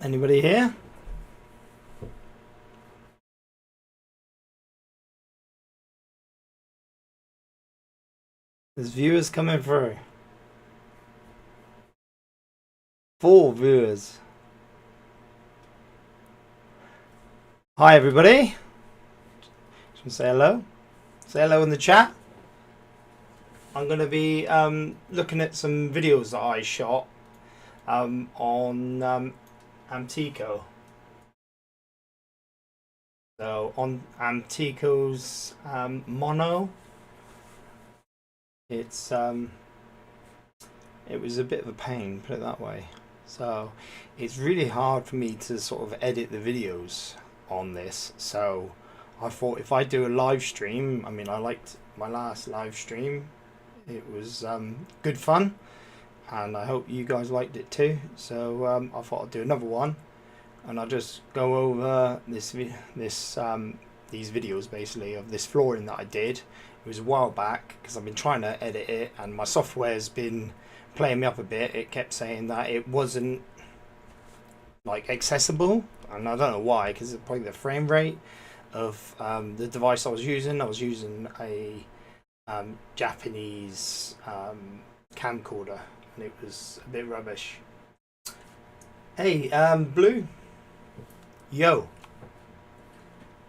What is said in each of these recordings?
Anybody here? There's viewers coming through. 4 viewers. Hi everybody. Just say hello. Say hello in the chat. I'm going to be looking at some videos that I shot on Amtico. So on Amtico's mono, it was a bit of a pain, put it that way. So it's really hard for me to sort of edit the videos on this. So I thought if I do a live stream, I mean, I liked my last live stream. It was good fun, and I hope you guys liked it too. So I thought I'd do another one, and I'll just go over these videos basically of this flooring that I did. It was a while back because I've been trying to edit it, and my software's been playing me up a bit. It kept saying that it wasn't like accessible, and I don't know why, because it's probably the frame rate of the device I was using. I was using a Japanese camcorder, and it was a bit rubbish. Hey, Blue, yo,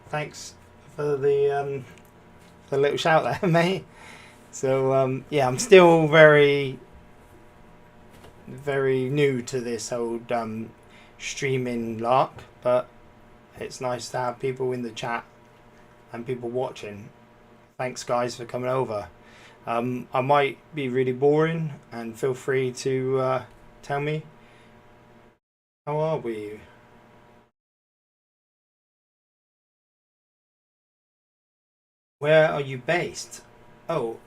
thanks for the little shout there, mate. So yeah, I'm still very new to this old streaming lark, but it's nice to have people in the chat and people watching. Thanks guys for coming over. I might be really boring, and feel free to tell me. How are we? Where are you based? Oh,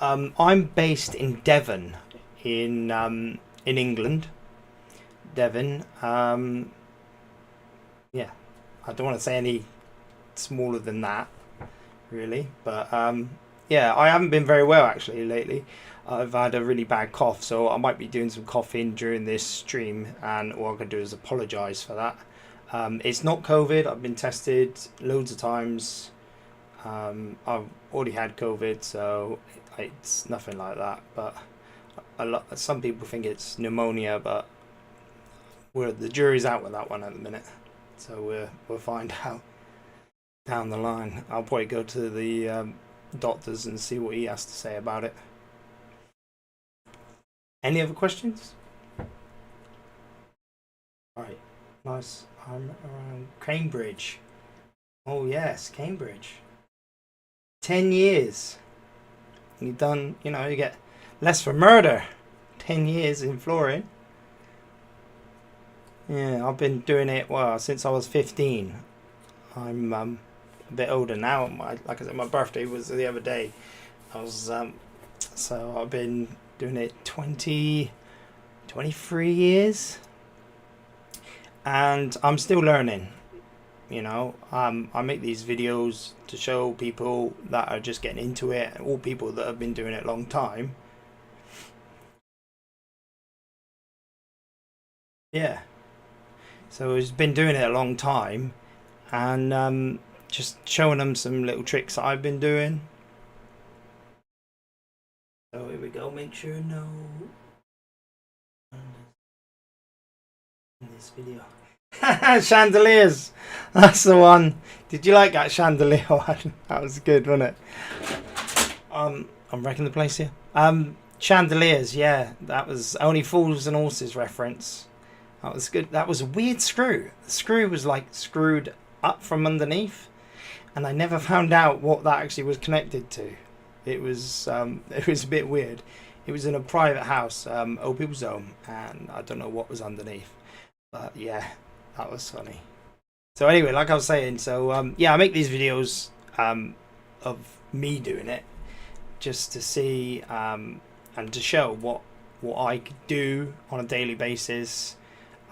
I'm based in Devon, in England. Devon. Yeah, I don't want to say any smaller than that, really, but yeah, I haven't been very well actually lately. I've had a really bad cough, so I might be doing some coughing during this stream, and all I can do is apologise for that. It's not COVID. I've been tested loads of times. I've already had COVID, so it's nothing like that. But some people think it's pneumonia, but the jury's out with that one at the minute. So we'll find out down the line. I'll probably go to the doctors and see what he has to say about it. Any other questions? Right, nice. I'm around Cambridge. Oh yes, Cambridge. 10 years. You done, you know, you get less for murder. 10 years in flooring. Yeah, I've been doing it, well, since I was 15. I'm a bit older now. Like I said, my birthday was the other day. I was, so I've been doing it 23 years. And I'm still learning. You know, I make these videos to show people that are just getting into it, all people that have been doing it a long time. Yeah. So he's been doing it a long time, and just showing them some little tricks that I've been doing. So here we go. Make sure no in this video. Chandeliers. That's the one. Did you like that chandelier one? That was good, wasn't it? I'm wrecking the place here. Chandeliers. Yeah, that was Only Fools and Horses reference. That was good. That was a weird screw. The screw was like screwed up from underneath, and I never found out what that actually was connected to. It was a bit weird. It was in a private house, old people's home, and I don't know what was underneath. But yeah, that was funny. So anyway, like I was saying, so yeah, I make these videos of me doing it just to see and to show what I could do on a daily basis.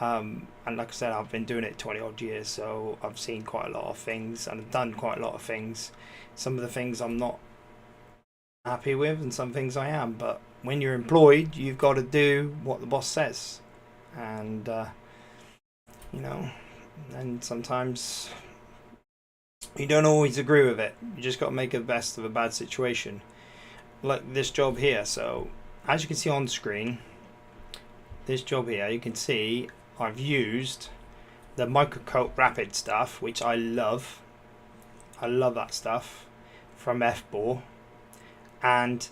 And like I said, I've been doing it 20 odd years, so I've seen quite a lot of things and I've done quite a lot of things. Some of the things I'm not happy with, and some things I am. But when you're employed, you've got to do what the boss says, and you know, and sometimes you don't always agree with it. You just got to make the best of a bad situation, like this job here. So as you can see on screen, this job here, you can see I've used the microcoat rapid stuff, which I love. I love that stuff from F-Bore, and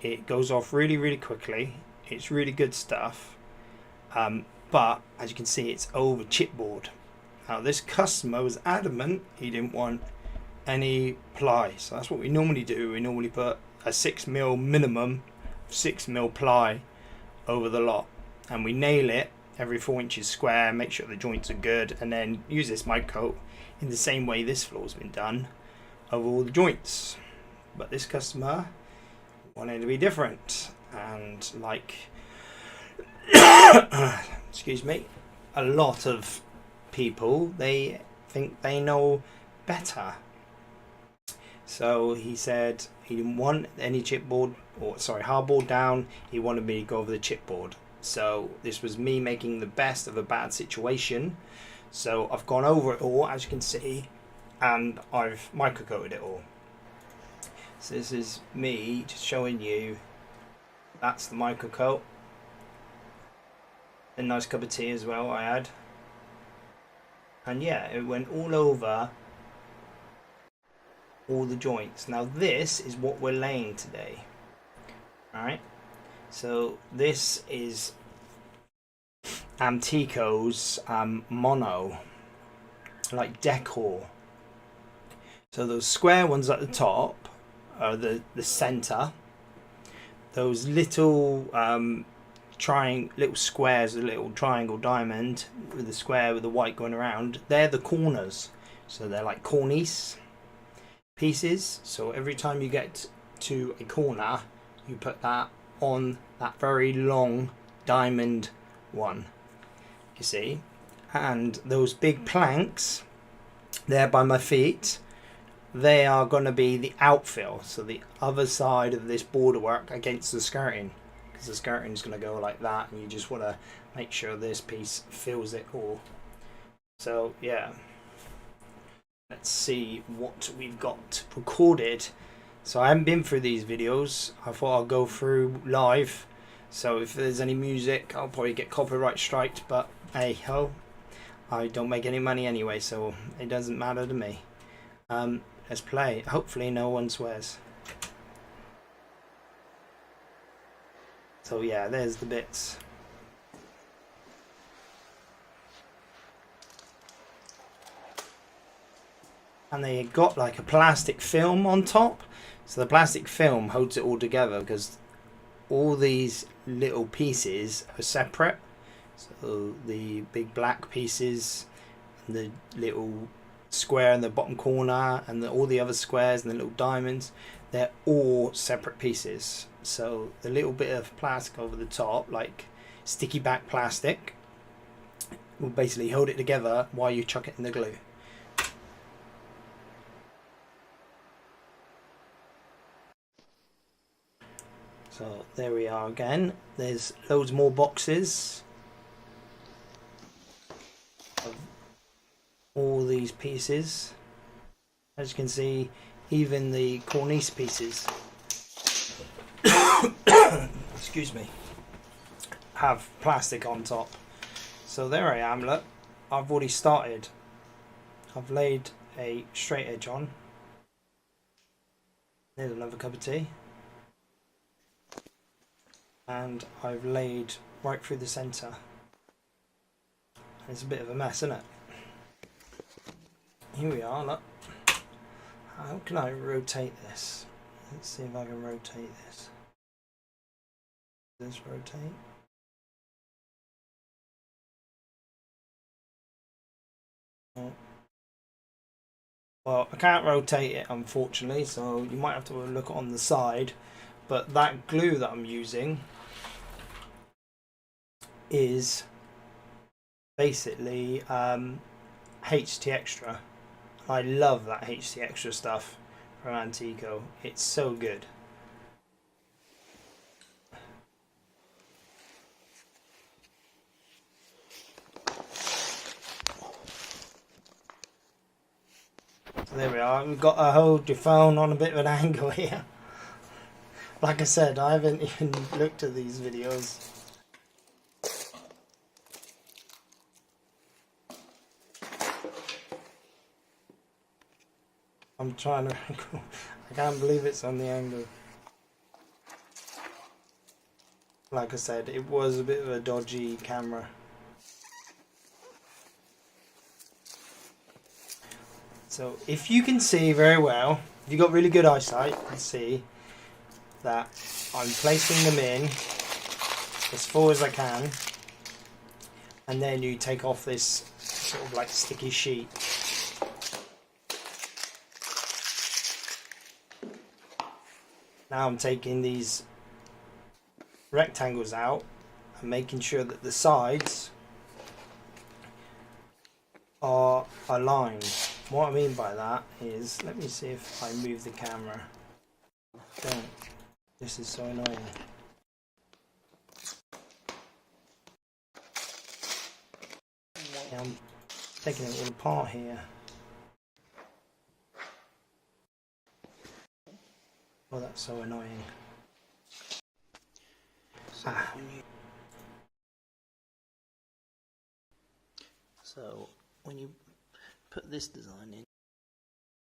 it goes off really quickly. It's really good stuff, but as you can see, it's over chipboard. Now this customer was adamant he didn't want any ply, so that's what we normally do. We normally put a 6mm minimum, 6mm ply over the lot, and we nail it every 4 inches square, make sure the joints are good, and then use this microcoat in the same way this floor's been done over all the joints. But this customer wanted to be different, and like excuse me, a lot of people, they think they know better. So he said he didn't want any chipboard, or sorry, hardboard down. He wanted me to go over the chipboard. So this was me making the best of a bad situation. So I've gone over it all, as you can see, and I've microcoated it all. So this is me just showing you, that's the microcoat. A nice cup of tea as well I had. And yeah, it went all over all the joints. Now this is what we're laying today. Alright, so this is Amtico's mono, like decor. So those square ones at the top are the center. Those little little squares, a little triangle diamond with the square with the white going around, they're the corners. So they're like cornice pieces. So every time you get to a corner, you put that on that very long diamond one, you see. And those big planks there by my feet, they are going to be the outfill, so the other side of this border work against the skirting, because the skirting is going to go like that, and you just want to make sure this piece fills it all. So yeah, let's see what we've got recorded. So I haven't been through these videos. I thought I'll go through live, so if there's any music I'll probably get copyright striked, but hey ho, I don't make any money anyway, so it doesn't matter to me. Let's play. Hopefully no one swears. So yeah, there's the bits. And they got like a plastic film on top, so the plastic film holds it all together, because all these little pieces are separate. So the big black pieces, the little square in the bottom corner, and all the other squares and the little diamonds, they're all separate pieces. So the little bit of plastic over the top, like sticky back plastic, will basically hold it together while you chuck it in the glue. So there we are again. There's loads more boxes of all these pieces. As you can see, even the cornice pieces excuse me, have plastic on top. So there I am, look, I've already started. I've laid a straight edge on. There's another cup of tea. And I've laid right through the centre. It's a bit of a mess, isn't it? Here we are, look. How can I rotate this? Let's see if I can rotate this. Does this rotate? Oh. Well, I can't rotate it, unfortunately, so you might have to look on the side. But that glue that I'm using is basically HT Extra. I love that HT Extra stuff from Amtico. It's so good. there we are. We've got to hold your phone on a bit of an angle here. Like I said, I haven't even looked at these videos. I'm trying to angle. I can't believe it's on the angle. Like I said, it was a bit of a dodgy camera. So if you can see very well, if you've got really good eyesight, you can see that I'm placing them in as full as I can, and then you take off this sort of like sticky sheet. Now I'm taking these rectangles out and making sure that the sides are aligned. What I mean by that is, let me see if I move the camera. Don't. This is so annoying. Yeah, I'm taking it all apart here. Oh, that's so annoying. So when you put this design in.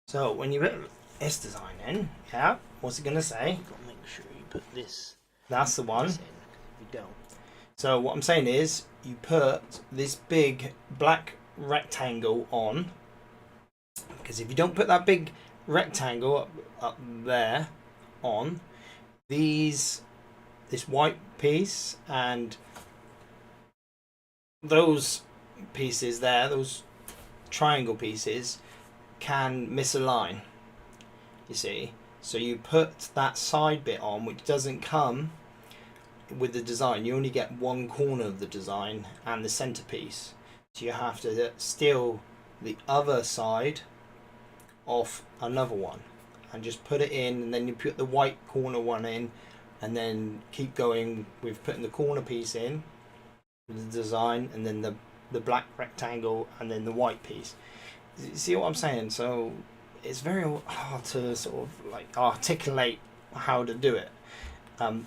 So when you put this design in, yeah, what's it gonna say? You've got to make sure you put this. That's the one. This in. If you don't. So what I'm saying is, you put this big black rectangle on, because if you don't put that big rectangle up there on, this white piece and those pieces there, those triangle pieces, can misalign, you see. So you put that side bit on, which doesn't come with the design. You only get one corner of the design and the centerpiece, so you have to steal the other side off another one and just put it in, and then you put the white corner one in, and then keep going with putting the corner piece in with the design, and then the black rectangle, and then the white piece. You see what I'm saying? So it's very hard to sort of like articulate how to do it.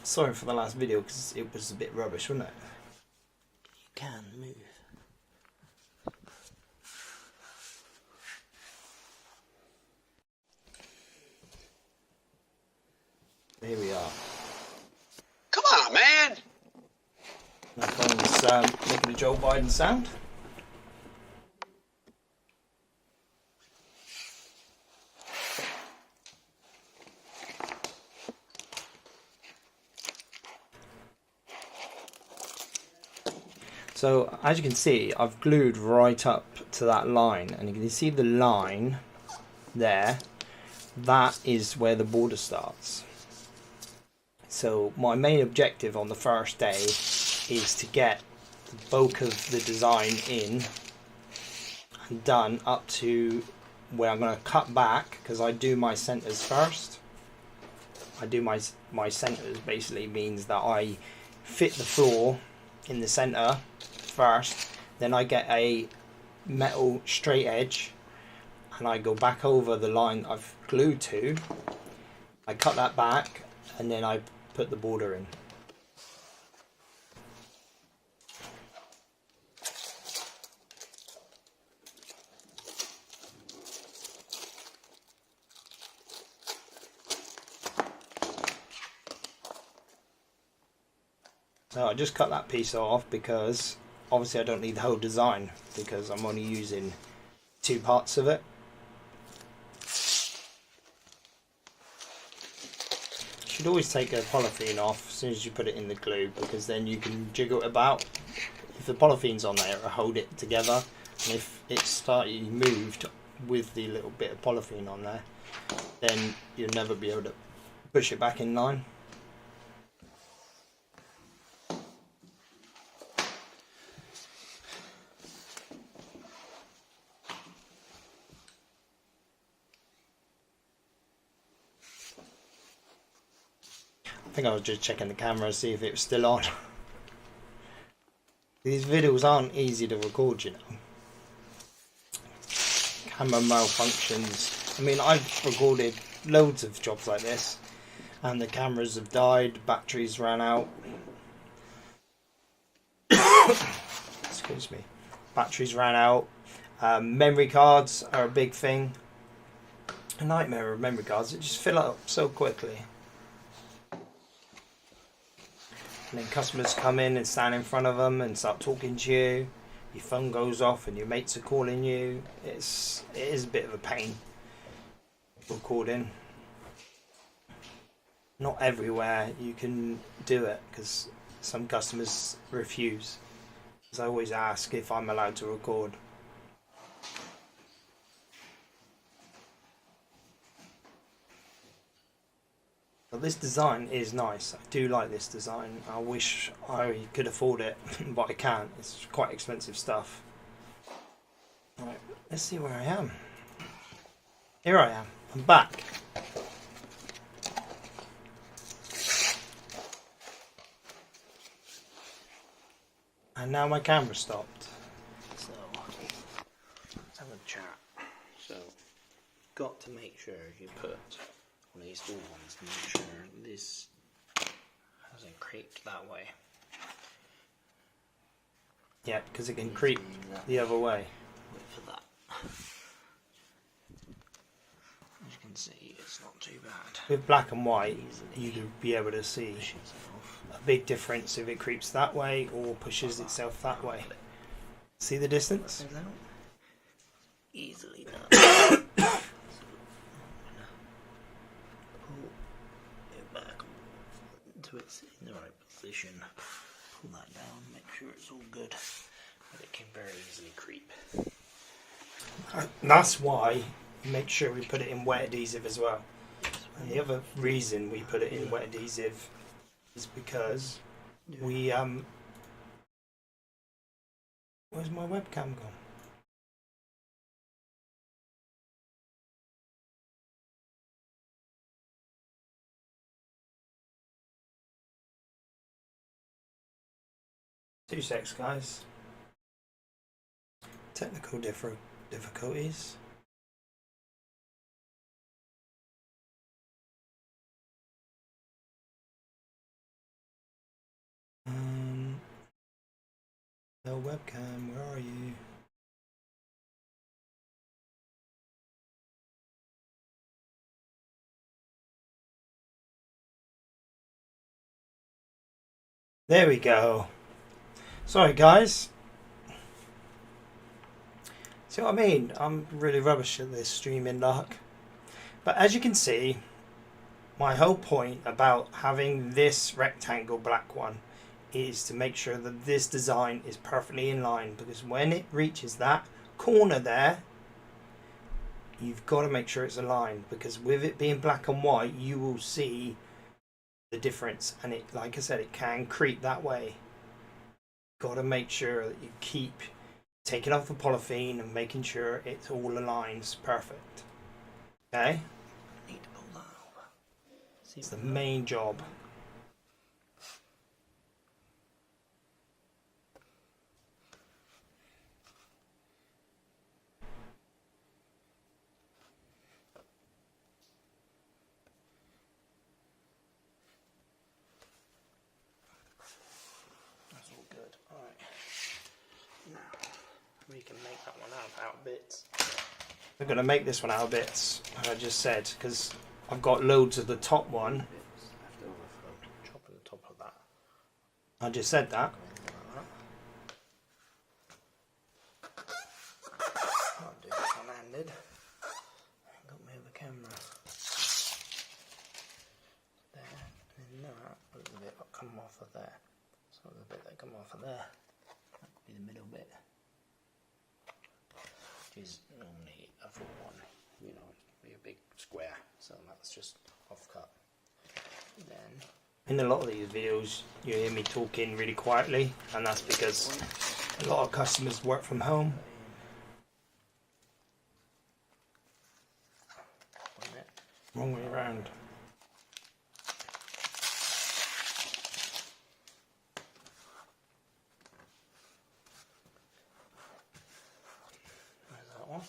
Sorry for the last video because it was a bit rubbish, wasn't it? You can move. Here we are. Come on, man! My phone's making a Joe Biden sound. So as you can see, I've glued right up to that line, and you can see the line there. That is where the border starts. So my main objective on the first day is to get the bulk of the design in and done up to where I'm going to cut back, because I do my centers first. I do my centers basically means that I fit the floor in the center first, then I get a metal straight edge and I go back over the line I've glued to. I cut that back and then I put the border in. So I just cut that piece off because obviously I don't need the whole design, because I'm only using 2 parts of it. You should always take the polythene off as soon as you put it in the glue, because then you can jiggle it about. If the polysteen's on there, it'll hold it together, and if it's moved with the little bit of polythene on there, then you'll never be able to push it back in line. I think I was just checking the camera to see if it was still on. These videos aren't easy to record, you know. camera malfunctions. I mean, I've recorded loads of jobs like this, and the cameras have died, batteries ran out. Excuse me. Batteries ran out. Memory cards are a big thing. A nightmare of memory cards. It just fill up so quickly. And then customers come in and stand in front of them and start talking to you. Your phone goes off and your mates are calling you. It is a bit of a pain recording. Not everywhere you can do it because some customers refuse. Because I always ask if I'm allowed to record. But this design is nice. I do like this design. I wish I could afford it, but I can't. It's quite expensive stuff. Right, let's see where I am. Here I am. I'm back. And now my camera stopped. So, let's have a chat. So, got to make sure you put on these full ones to make sure this hasn't creeped that way. Yeah, because it can creep the other way. Wait for that. As you can see, it's not too bad. With black and white, you'd be able to see a big difference if it creeps that way or pushes itself that way. See the distance? Easily done. Pull it back until it's in the right position. Pull that down, make sure it's all good. But it can very easily creep. That's why we make sure we put it in wet adhesive as well. And the other reason we put it in wet adhesive is because we where's my webcam gone? Two secs, guys. Technical difficulties. No webcam, where are you? There we go. Sorry guys. See what I mean? I'm really rubbish at this streaming luck. But as you can see, my whole point about having this rectangle black one is to make sure that this design is perfectly in line, because when it reaches that corner there, you've got to make sure it's aligned, because with it being black and white you will see the difference, and it, like I said, it can creep that way. Got to make sure that you keep taking off the polythene and making sure it all aligns perfect. Okay? Need to pull that over. It's the main job. That's all good. Alright. Now, we can make that one out of bits. We're going to make this one out of bits, like I just said, because I've got loads of the top one. Bits left over from chopping the top of that. I just said that. I'll do this one-handed. Got my other camera. There, and then that was the bit that come off of there. So the bit that come off of there, that could be the middle bit. Which is normally a full one, you know, it'd be a big square, so that's just off cut. Then In a lot of these videos you hear me talking really quietly, and that's because a lot of customers work from home. Wrong way around. There's that one.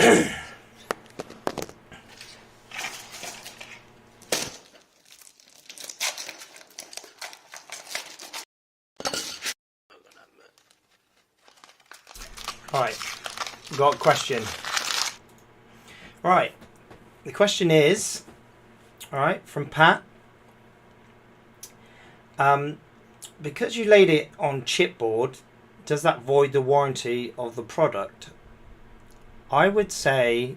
Right, got a question. Right, the question is, all right, from Pat. Because you laid it on chipboard, does that void the warranty of the product? I would say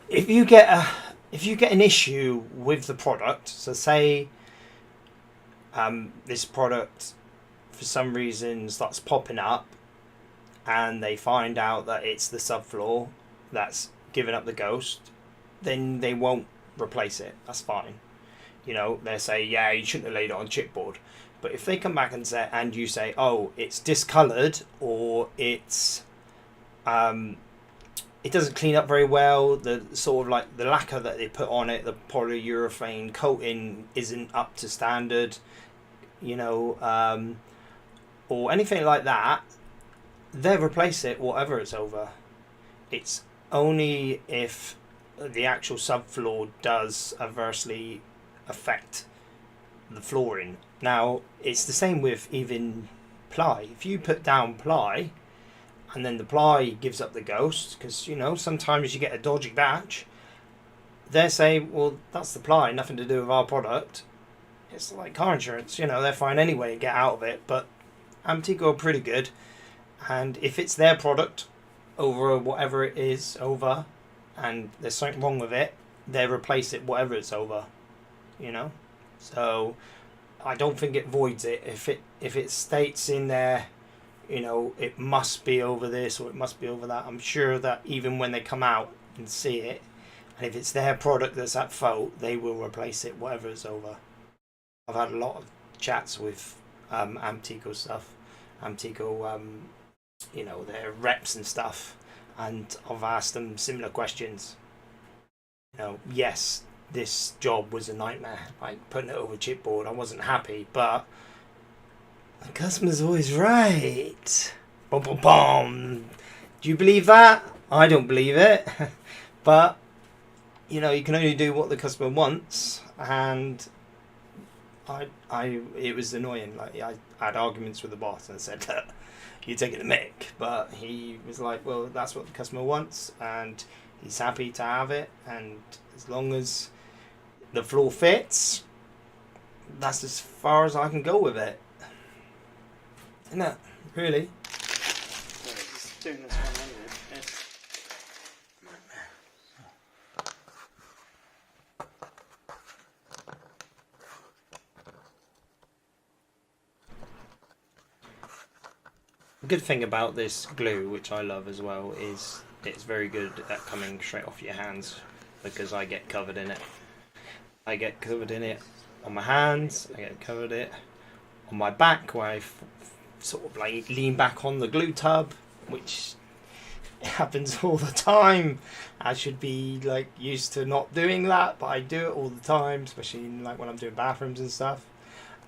if you get an issue with the product, so say this product for some reason starts popping up and they find out that it's the subfloor that's giving up the ghost, then they won't replace it. That's fine. You know, they say, yeah, you shouldn't have laid it on chipboard. But if they come back and say, and you say, oh, it's discoloured, or it's it doesn't clean up very well, the sort of like the lacquer that they put on it, the polyurethane coating isn't up to standard, you know, or anything like that, they'll replace it whatever it's over. It's only if the actual subfloor does adversely affect the flooring. Now, it's the same with even ply. If you put down ply and then the ply gives up the ghost, because, you know, sometimes you get a dodgy batch, they say, well, that's the ply, nothing to do with our product. It's like car insurance, you know, they're fine anyway, get out of it. But Amtico are pretty good, and if it's their product over whatever it is over and there's something wrong with it, they replace it whatever it's over, you know. So I don't think it voids it if it states in there, you know, it must be over this or it must be over that. I'm sure that even when they come out and see it, and if it's their product that's at fault, they will replace it whatever it's over. I've had a lot of chats with Amtico stuff, Amtico, you know, their reps and stuff, and I've asked them similar questions. You know, yes, this job was a nightmare, like putting it over chipboard. I wasn't happy, but the customer's always right. Boom, boom, boom. Do you believe that? I don't believe it. But, you know, you can only do what the customer wants, and it was annoying. Like, I had arguments with the boss and said, look, you're taking the mick. But he was like, well, that's what the customer wants, and he's happy to have it, and as long as the floor fits, that's as far as I can go with it. Isn't it? Really? Just doing this one anyway. The good thing about this glue, which I love as well, is it's very good at coming straight off your hands, because I get covered in it. I get covered in it on my hands, I get covered it on my back where I sort of like lean back on the glue tub, which happens all the time. I should be like used to not doing that, but I do it all the time, especially like when I'm doing bathrooms and stuff.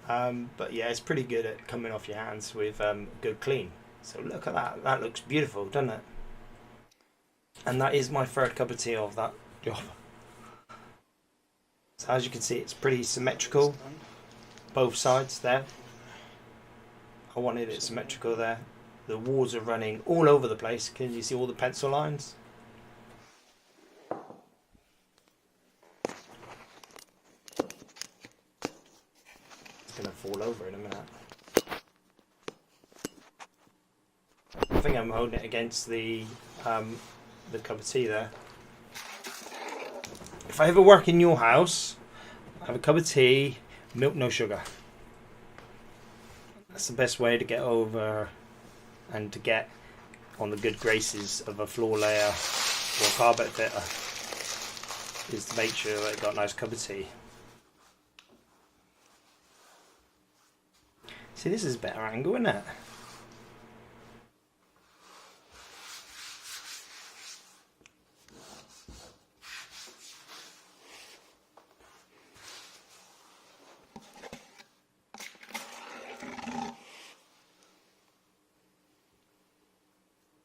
But yeah, it's pretty good at coming off your hands with good clean. So look at that, that looks beautiful, doesn't it? And that is my third cup of tea of that job. So as you can see, it's pretty symmetrical, both sides there. I wanted it symmetrical there. The walls are running all over the place. Can you see all the pencil lines? It's going to fall over in a minute. I think I'm holding it against the cup of tea there. If I ever work in your house, I have a cup of tea, milk, no sugar. That's the best way to get over and to get on the good graces of a floor layer or a carpet fitter, is to make sure that you've got a nice cup of tea. See, this is a better angle, isn't it?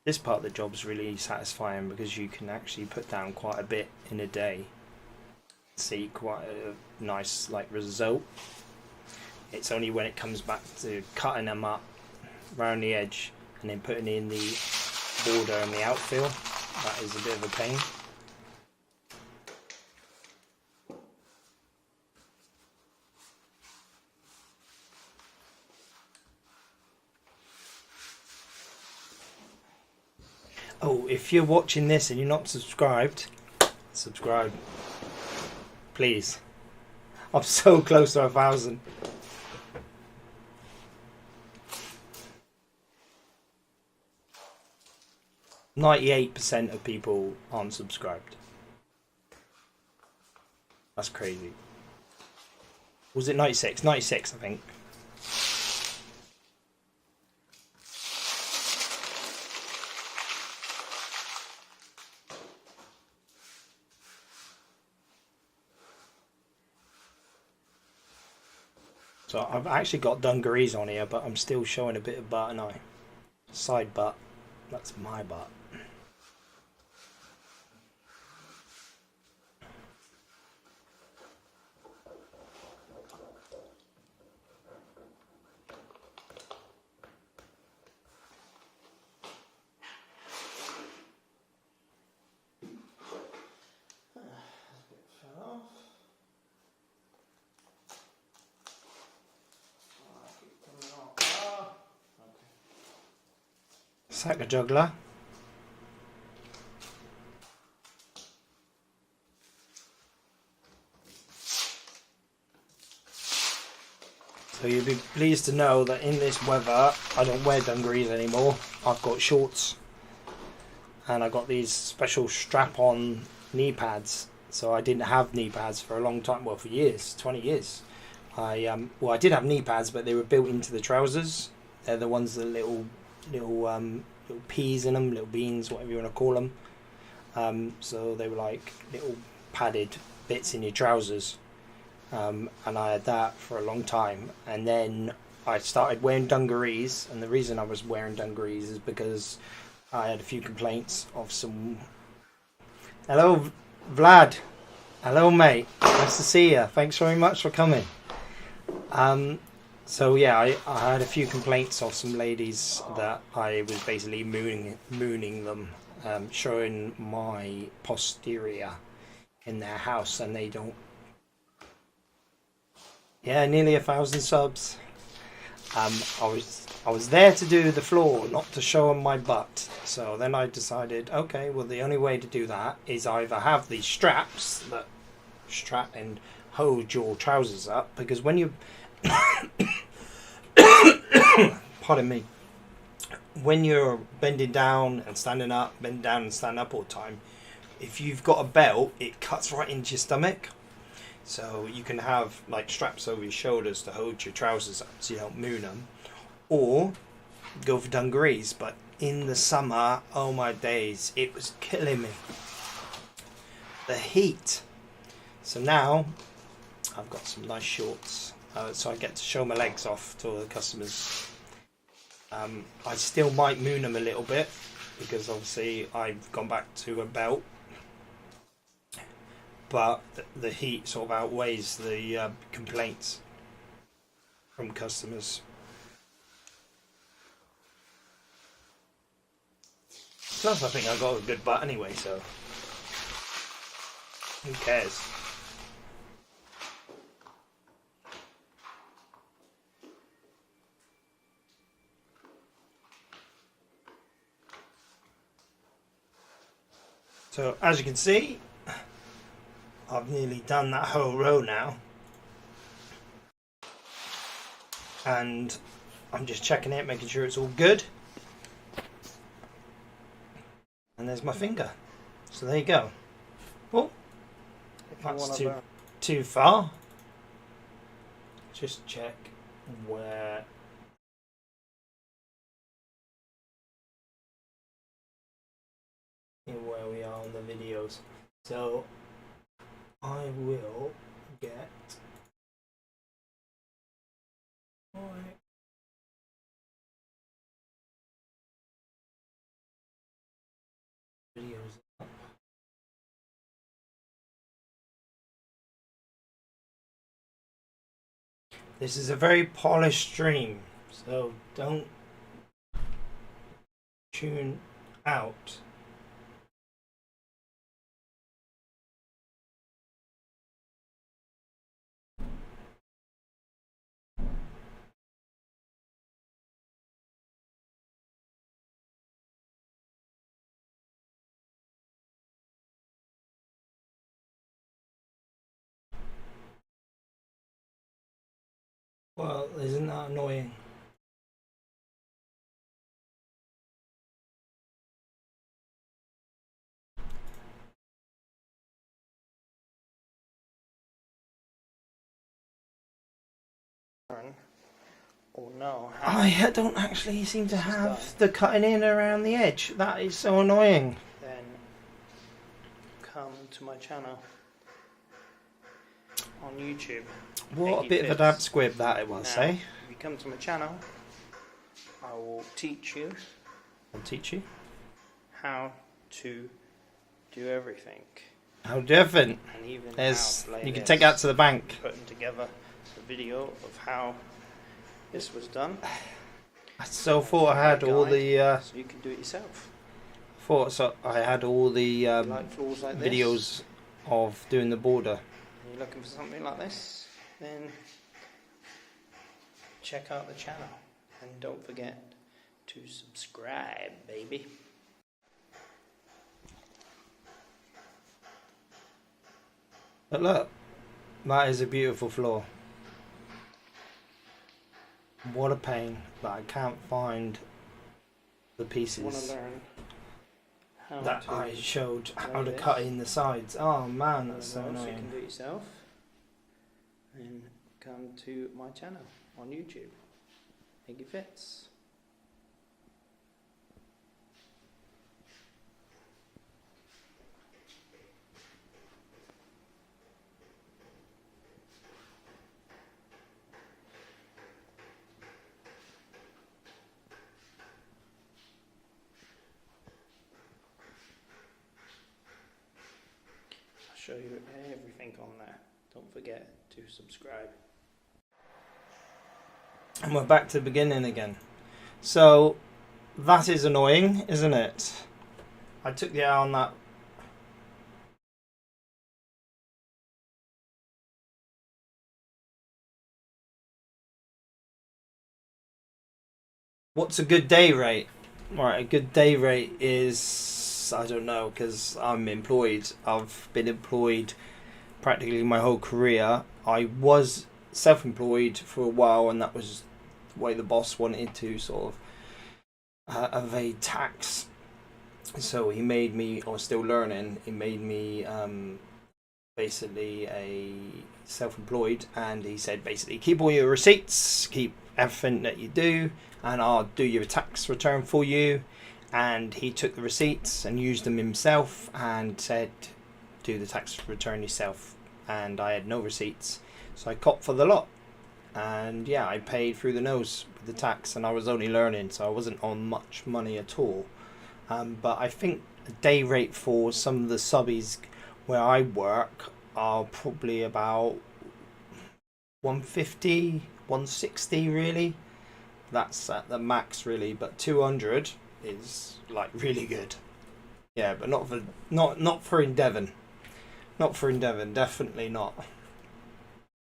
This part of the job's really satisfying because you can actually put down quite a bit in a day. See quite a nice like result. It's only when it comes back to cutting them up around the edge and then putting in the border and the outfill, that is a bit of a pain. Oh, if you're watching this and you're not subscribed, subscribe, please. I'm so close to 1,000. %98 of people aren't subscribed. That's crazy. Was it 96? 96, I think. So I've actually got dungarees on here, but I'm still showing a bit of butt and I. Side butt. That's my butt. Sack a juggler. So you'll be pleased to know that in this weather I don't wear dungarees anymore. I've got shorts and I got these special strap-on knee pads. So I didn't have knee pads for a long time, well, for years, 20 years. I did have knee pads, but they were built into the trousers. They're the ones that little peas in them, little beans, whatever you want to call them. So they were like little padded bits in your trousers, and I had that for a long time. And then I started wearing dungarees, and the reason I was wearing dungarees is because I had a few complaints of some. Hello, Vlad. Hello, mate. Nice to see you. Thanks very much for coming. So yeah, I had a few complaints of some ladies that I was basically mooning them, showing my posterior in their house, and they don't. Yeah, nearly 1,000 subs. I was there to do the floor, not to show them my butt. So then I decided, okay, well the only way to do that is either have these straps that strap and hold your trousers up, because when you pardon me, when you're bending down and standing up, bend down and stand up all the time, if you've got a belt, it cuts right into your stomach. So you can have like straps over your shoulders to hold your trousers up so you don't moon them, or go for dungarees. But in the summer, oh my days, it was killing me, the heat. So now I've got some nice shorts, so I get to show my legs off to all the customers. I still might moon them a little bit because obviously I've gone back to a belt, but the heat sort of outweighs the complaints from customers. Plus I think I got a good butt anyway, so who cares? So as you can see, I've nearly done that whole row now, and I'm just checking it, making sure it's all good. And there's my finger. So there you go. Oh, if that's too far, just check where we are on the videos. So I will get This is a very polished stream, so don't tune out. Well, isn't that annoying? Or no, I don't actually seem to have the cutting in around the edge. That is so annoying. then come to my channel on YouTube. What a EGGY bit of a Fits. damp squib that it was, Now, eh? if you come to my channel, I will teach you I'll teach you. how to do everything. How different. And even There's, how to lay you can this. take that to the bank. Putting together a video of how this was done. I so thought I had all the so you can do it yourself. I had all the Like floors like this. videos of doing the border. And you're looking for something like this, then check out the channel and don't forget to subscribe, baby. But look, that is a beautiful floor. What a pain that I can't find the Want to pieces learn how that to I showed how lay to cut this. in the sides. Oh man, that's so so you can annoying. do it yourself. Then come to my channel on YouTube, EGGY FITS. I'll show you everything on there. Don't forget to subscribe. And we're back to the beginning again. So that is annoying, isn't it? I took the eye on that. What's a good day rate? Right, a good day rate is, I don't know, because I'm employed. I've been employed practically my whole career. I was self-employed for a while, and that was the way the boss wanted to sort of evade tax. So he made me, I was still learning, he made me basically a self-employed, and he said basically keep all your receipts, keep everything that you do, and I'll do your tax return for you. And he took the receipts and used them himself and said do the tax return yourself, and I had no receipts, so I copped for the lot. And yeah, I paid through the nose with the tax, and I was only learning, so I wasn't on much money at all. But I think a day rate for some of the subbies where I work are probably about 150, 160 really. That's at the max really, but 200 is like really good. Yeah, but not for in Devon. Not for in Devon, definitely not.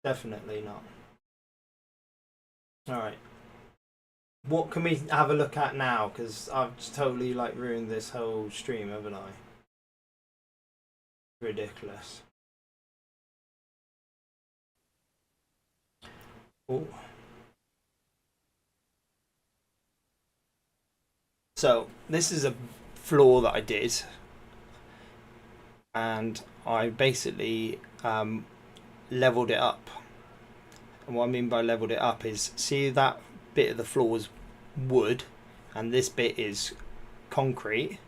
Definitely not. Alright. What can we have a look at now? Because I've just totally like ruined this whole stream, haven't I? Ridiculous. Oh. So this is a floor that I did, and I basically leveled it up. And what I mean by leveled it up is, see that bit of the floor is wood and this bit is concrete.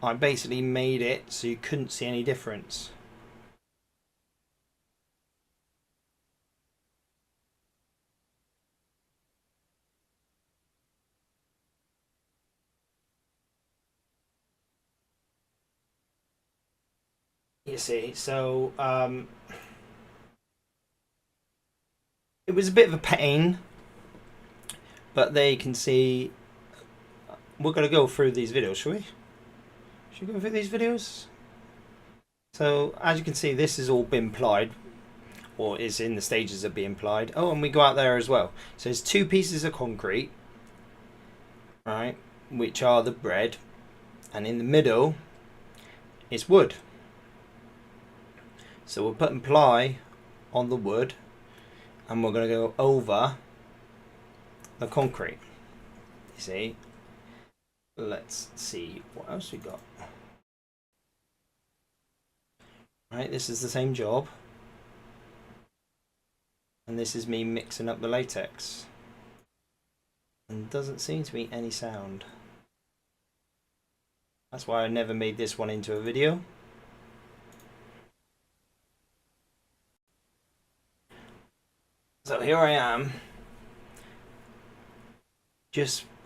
I basically made it so you couldn't see any difference. You see, so it was a bit of a pain, but there you can see. We're going to go through these videos, shall we? Should we go through these videos? So as you can see, this has all been plied, or is in the stages of being plied. Oh, and we go out there as well. So there's 2 pieces of concrete, right, which are the bread, and in the middle is wood. So we're putting ply on the wood, and we're going to go over the concrete. You see? Let's see what else we got. Right, this is the same job. And this is me mixing up the latex. And doesn't seem to be any sound. That's why I never made this one into a video. So here I am.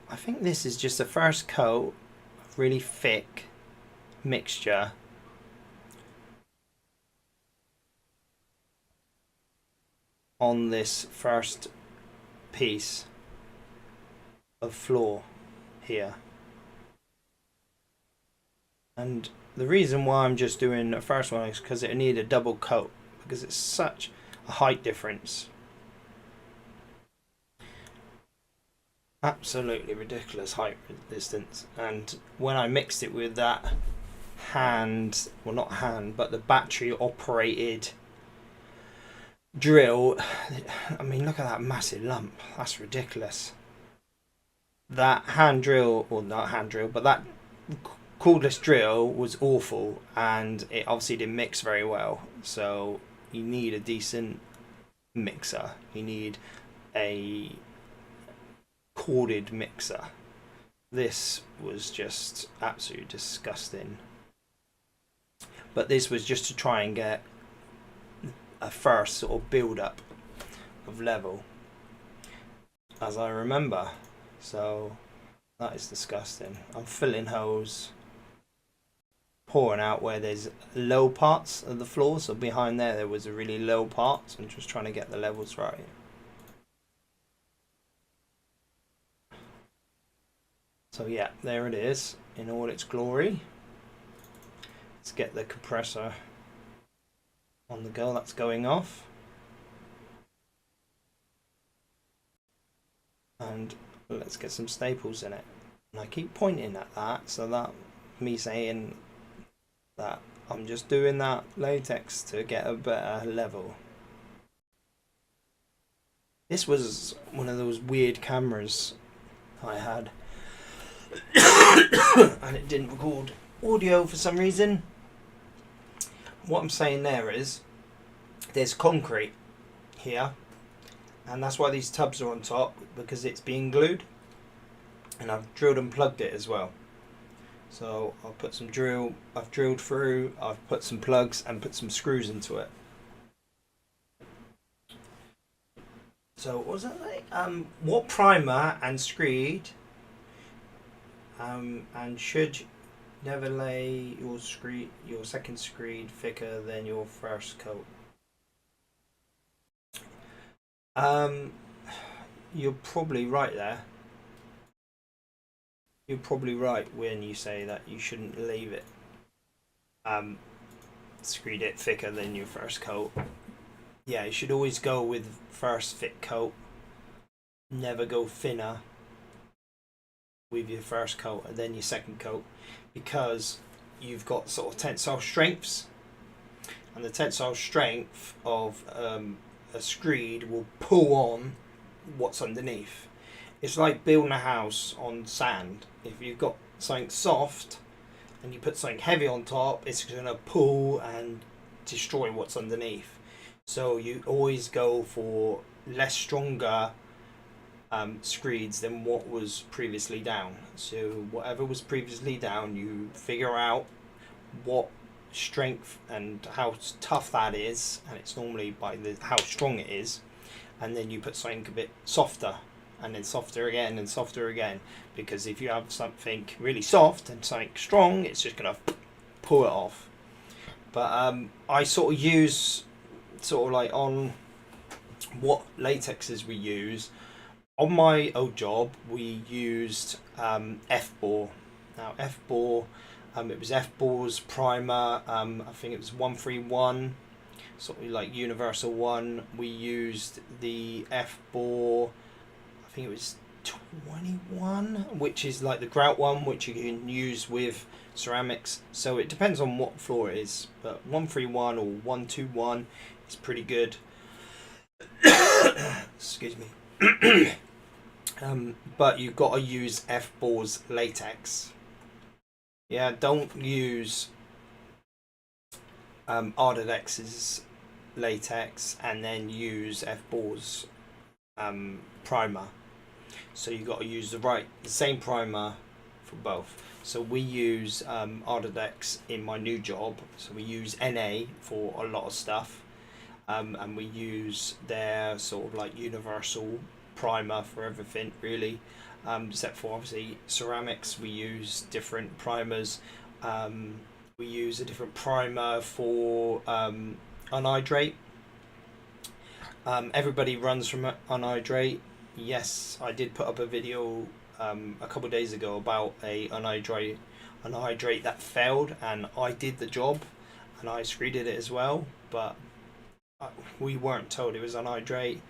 I think this is just the first coat of really thick mixture. On this first piece of floor here. And the reason why I'm just doing the first one is because it needed a double coat, because it's such a height difference. Absolutely ridiculous height distance. And when I mixed it with that hand, well not hand, but the battery operated drill, I mean look at that massive lump, that's ridiculous. That hand drill, or not hand drill, but that cordless drill was awful, and it obviously didn't mix very well. So you need a decent mixer, you need a corded mixer. This was just absolutely disgusting, but this was just to try and get a first sort of build up of level, as I remember. So that is disgusting. I'm filling holes, pouring out where there's low parts of the floor. So behind there was a really low part, so I'm just trying to get the levels right. So yeah, there it is in all its glory. Let's get the compressor on the go. That's going off. And let's get some staples in it. And I keep pointing at that, so that me saying that I'm just doing that latex to get a better level. This was one of those weird cameras I had. And it didn't record audio for some reason. What I'm saying there is there's concrete here, and that's why these tubs are on top, because it's being glued, and I've drilled and plugged it as well. So I'll put some drill, I've drilled through, I've put some plugs and put some screws into it. So what was it like? What primer and screed, and should never lay your second screed thicker than your first coat. You're probably right there. You're probably right when you say that you shouldn't leave it screed it thicker than your first coat. Yeah, you should always go with first thick coat. Never go thinner with your first coat and then your second coat, because you've got sort of tensile strengths, and the tensile strength of a screed will pull on what's underneath. It's like building a house on sand. If you've got something soft and you put something heavy on top, it's going to pull and destroy what's underneath. So you always go for less stronger screeds than what was previously down. So whatever was previously down, you figure out what strength and how tough that is, and it's normally by how strong it is, and then you put something a bit softer, and then softer again and softer again, because if you have something really soft and something strong, it's just gonna pull it off. But I sort of use sort of like on what latexes we use. On my old job, we used F-Bore. Now F-Bore, it was F-Bore's primer. I think it was 131, sort of like universal one. We used the F-Bore, I think it was 21, which is like the grout one, which you can use with ceramics. So it depends on what floor it is, but 131 or 121 is pretty good. Excuse me. But you've got to use F-Bore's latex. Yeah, don't use Ardex's latex and then use F-Bore's primer. So you've got to use the same primer for both. So we use Ardex in my new job. So we use NA for a lot of stuff, and we use their sort of like universal primer for everything really, except for obviously ceramics. We use different primers. We use a different primer for anhydrate. Everybody runs from anhydrate. Yes, I did put up a video a couple of days ago about a anhydrate that failed, and I did the job and I screeded it as well, but we weren't told it was anhydrate.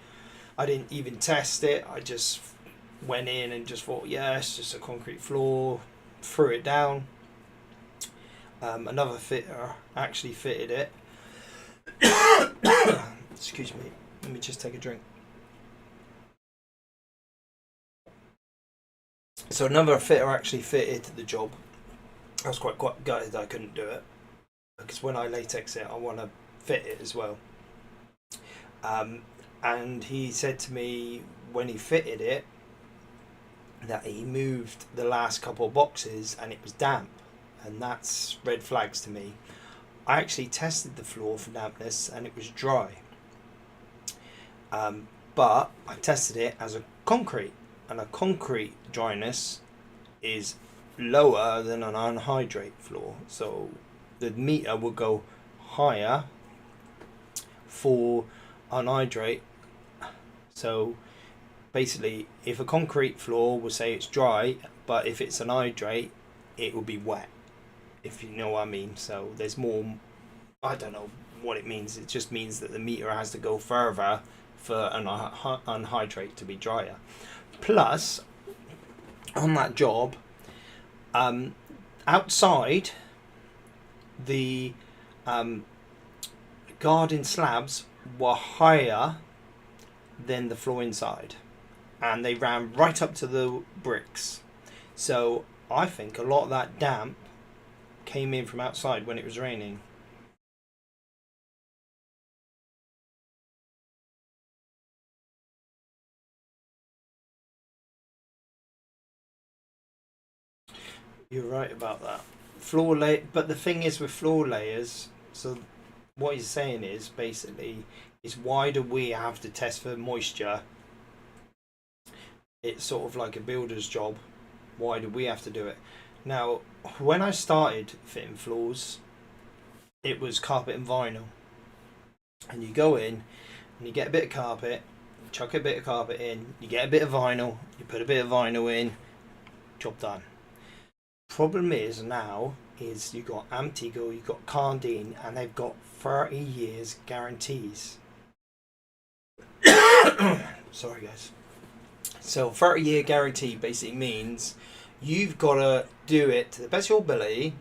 I didn't even test it. I just went in and just thought, yeah, it's just a concrete floor, threw it down. Another fitter actually fitted it. Excuse me, let me just take a drink. So another fitter actually fitted the job. I was quite gutted I couldn't do it, because when I latex it, I want to fit it as well. And he said to me when he fitted it that he moved the last couple of boxes and it was damp, and that's red flags to me. I actually tested the floor for dampness and it was dry, but I tested it as a concrete, and a concrete dryness is lower than an anhydrate floor, so the meter will go higher for anhydrate. So basically, if a concrete floor will say it's dry, but if it's an hydrate, it will be wet, if you know what I mean. So there's more, I don't know what it means. It just means that the meter has to go further for an anhydrate to be drier. Plus, on that job, outside the garden slabs were higher than the floor inside, and they ran right up to the bricks. So I think a lot of that damp came in from outside when it was raining. You're right about that. But the thing is with floor layers, so what he's saying is basically is, why do we have to test for moisture? It's sort of like a builder's job. Why do we have to do it? Now, when I started fitting floors, it was carpet and vinyl, and you go in and you get a bit of carpet, you chuck a bit of carpet in, you get a bit of vinyl, you put a bit of vinyl in, job done. Problem is now is you've got Amtico, you've got Cardine, and they've got 30 years guarantees. Sorry guys. So 30-year guarantee basically means you've got to do it to the best of your ability.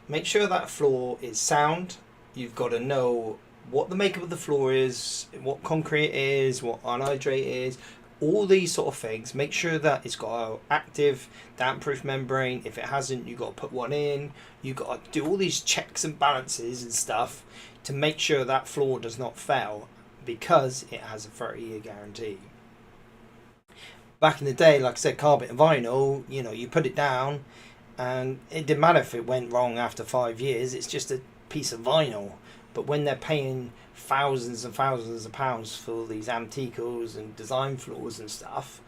Make sure that floor is sound. You've got to know what the makeup of the floor is, what concrete is, what anhydrate is, all these sort of things. Make sure that it's got an active damp-proof membrane. If it hasn't, you've got to put one in. You've got to do all these checks and balances and stuff to make sure that floor does not fail, because it has a 30-year guarantee. Back in the day, like I said, carpet and vinyl, you know, you put it down and it didn't matter if it went wrong after 5 years. It's just a piece of vinyl. But when they're paying thousands and thousands of pounds for these Amticos and design floors and stuff,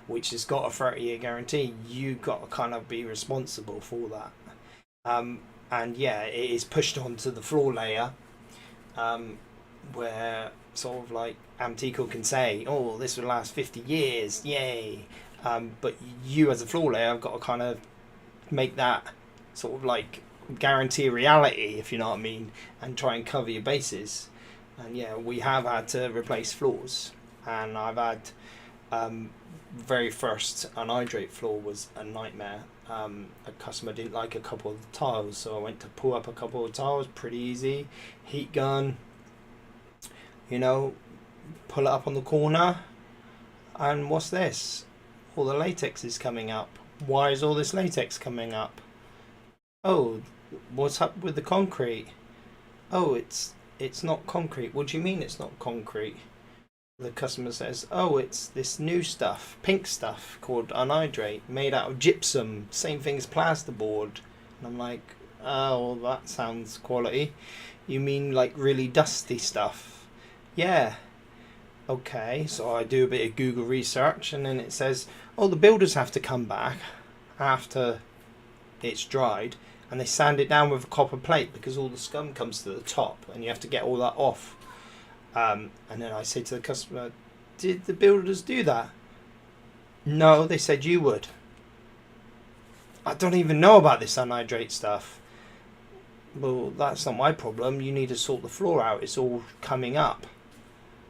which has got a 30-year guarantee, you've got to kind of be responsible for that. And yeah, it is pushed onto the floor layer, where sort of like amtico can say, oh, this will last 50 years, yay. But you as a floor layer have got to kind of make that sort of like guarantee reality, if you know what I mean, and try and cover your bases. And yeah, we have had to replace floors, and I've had very first anhydrate floor was a nightmare. A customer didn't like a couple of the tiles, so I went to pull up a couple of tiles, pretty easy, heat gun, you know, pull it up on the corner, and what's this? All the latex is coming up. Why is all this latex coming up? Oh, what's up with the concrete? Oh, it's not concrete. What do you mean it's not concrete? The customer says, oh, it's this new stuff, pink stuff called anhydrate, made out of gypsum, same thing as plasterboard. And I'm like, oh, well, that sounds quality. You mean like really dusty stuff? Yeah. Okay, so I do a bit of Google research, and then it says, oh, the builders have to come back after it's dried, and they sand it down with a copper plate because all the scum comes to the top, and you have to get all that off. And then I say to the customer, did the builders do that? No, they said you would. I don't even know about this anhydrate stuff. Well, that's not my problem. You need to sort the floor out. It's all coming up.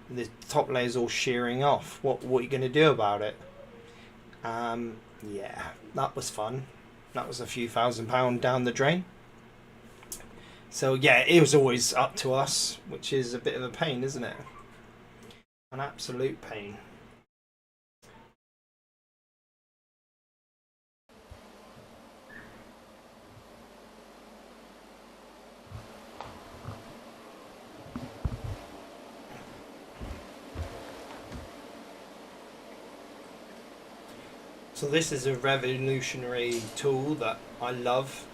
The top layer's all shearing off. What are you going to do about it? Yeah, that was fun. That was a few £1,000 down the drain. So yeah, it was always up to us, which is a bit of a pain, isn't it? An absolute pain. So this is a revolutionary tool that I love.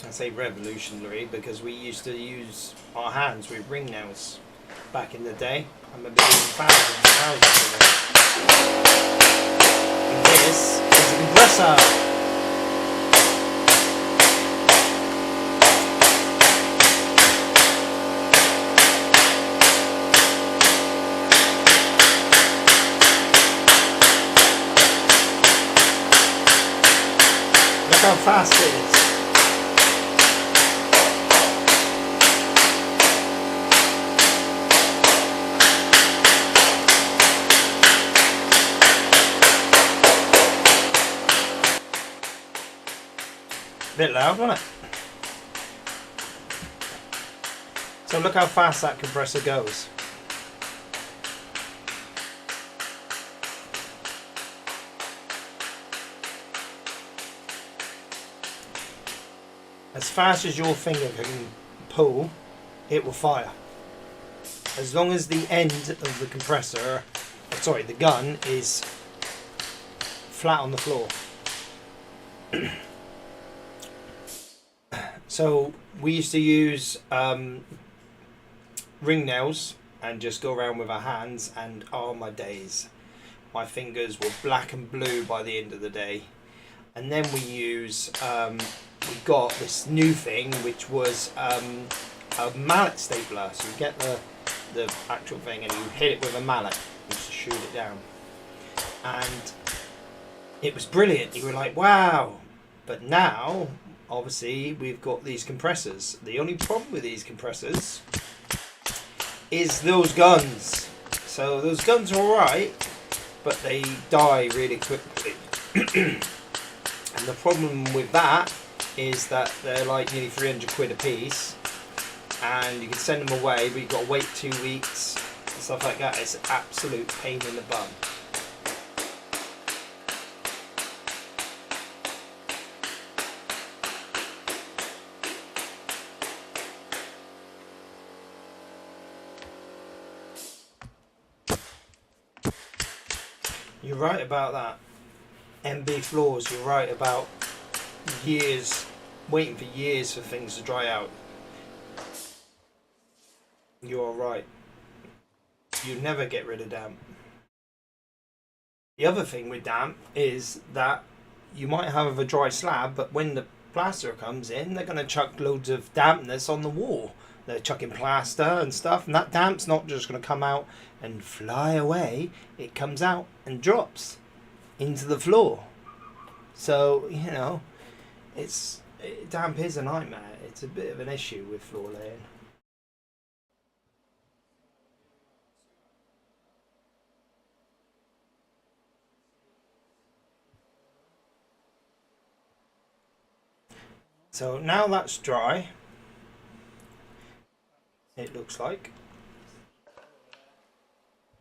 I say revolutionary because we used to use our hands with ring nails back in the day. I remember doing thousands and thousands of them. And this is a compressor. Look how fast it is. Bit loud, wasn't it? So look how fast that compressor goes. As fast as your finger can pull, it will fire. As long as the end of the compressor, sorry, the gun is flat on the floor. So we used to use ring nails and just go around with our hands, and oh my days, my fingers were black and blue by the end of the day. And then we we got this new thing, which was a mallet stapler. So you get the actual thing and you hit it with a mallet just to shoot it down, and it was brilliant. You were like, wow. But now obviously we've got these compressors. The only problem with these compressors is those guns. So those guns are alright, but they die really quickly. And the problem with that is that they're like nearly 300 quid a piece, and you can send them away, but you've got to wait 2 weeks and stuff like that. It's an absolute pain in the bum. You're right about that. MB floors, you're right about years, waiting for years for things to dry out. You are right. You never get rid of damp. The other thing with damp is that you might have a dry slab, but when the plaster comes in, they're going to chuck loads of dampness on the wall. they're chucking plaster and stuff, and that damp's not just going to come out and fly away. It comes out and drops into the floor. So, you know, damp is a nightmare. It's a bit of an issue with floor laying. So now that's dry, it looks like,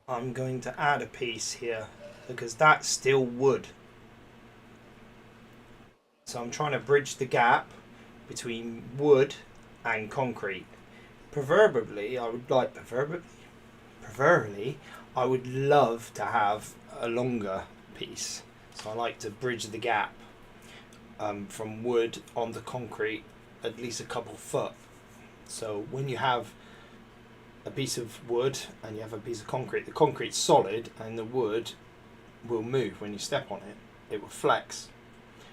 I'm going to add a piece here because that's still wood. So I'm trying to bridge the gap between wood and concrete. Preferably, I would love to have a longer piece. So I like to bridge the gap from wood onto concrete at least a couple foot. So when you have a piece of wood and you have a piece of concrete, the concrete's solid and the wood will move when you step on it. It will flex.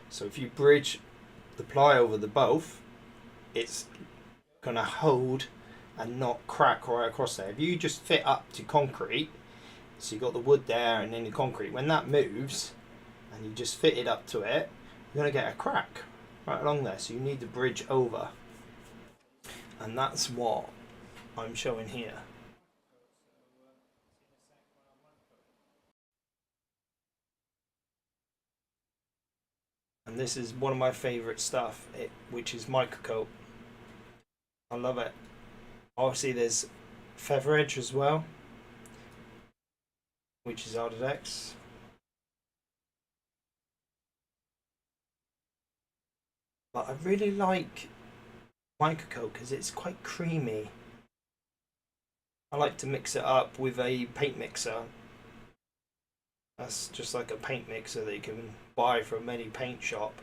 So if you bridge the ply over the both, it's gonna hold and not crack right across there. If you just fit up to concrete, so you got the wood there and then the concrete, when that moves and you just fit it up to it, you're going to get a crack right along there. So you need to bridge over, and that's what I'm showing here. And this is one of my favorite stuff, which is microcoat. I love it. Obviously there's feather edge as well, which is Latex. But I really like microcoat because it's quite creamy. I like to mix it up with a paint mixer. That's just like a paint mixer that you can buy from any paint shop.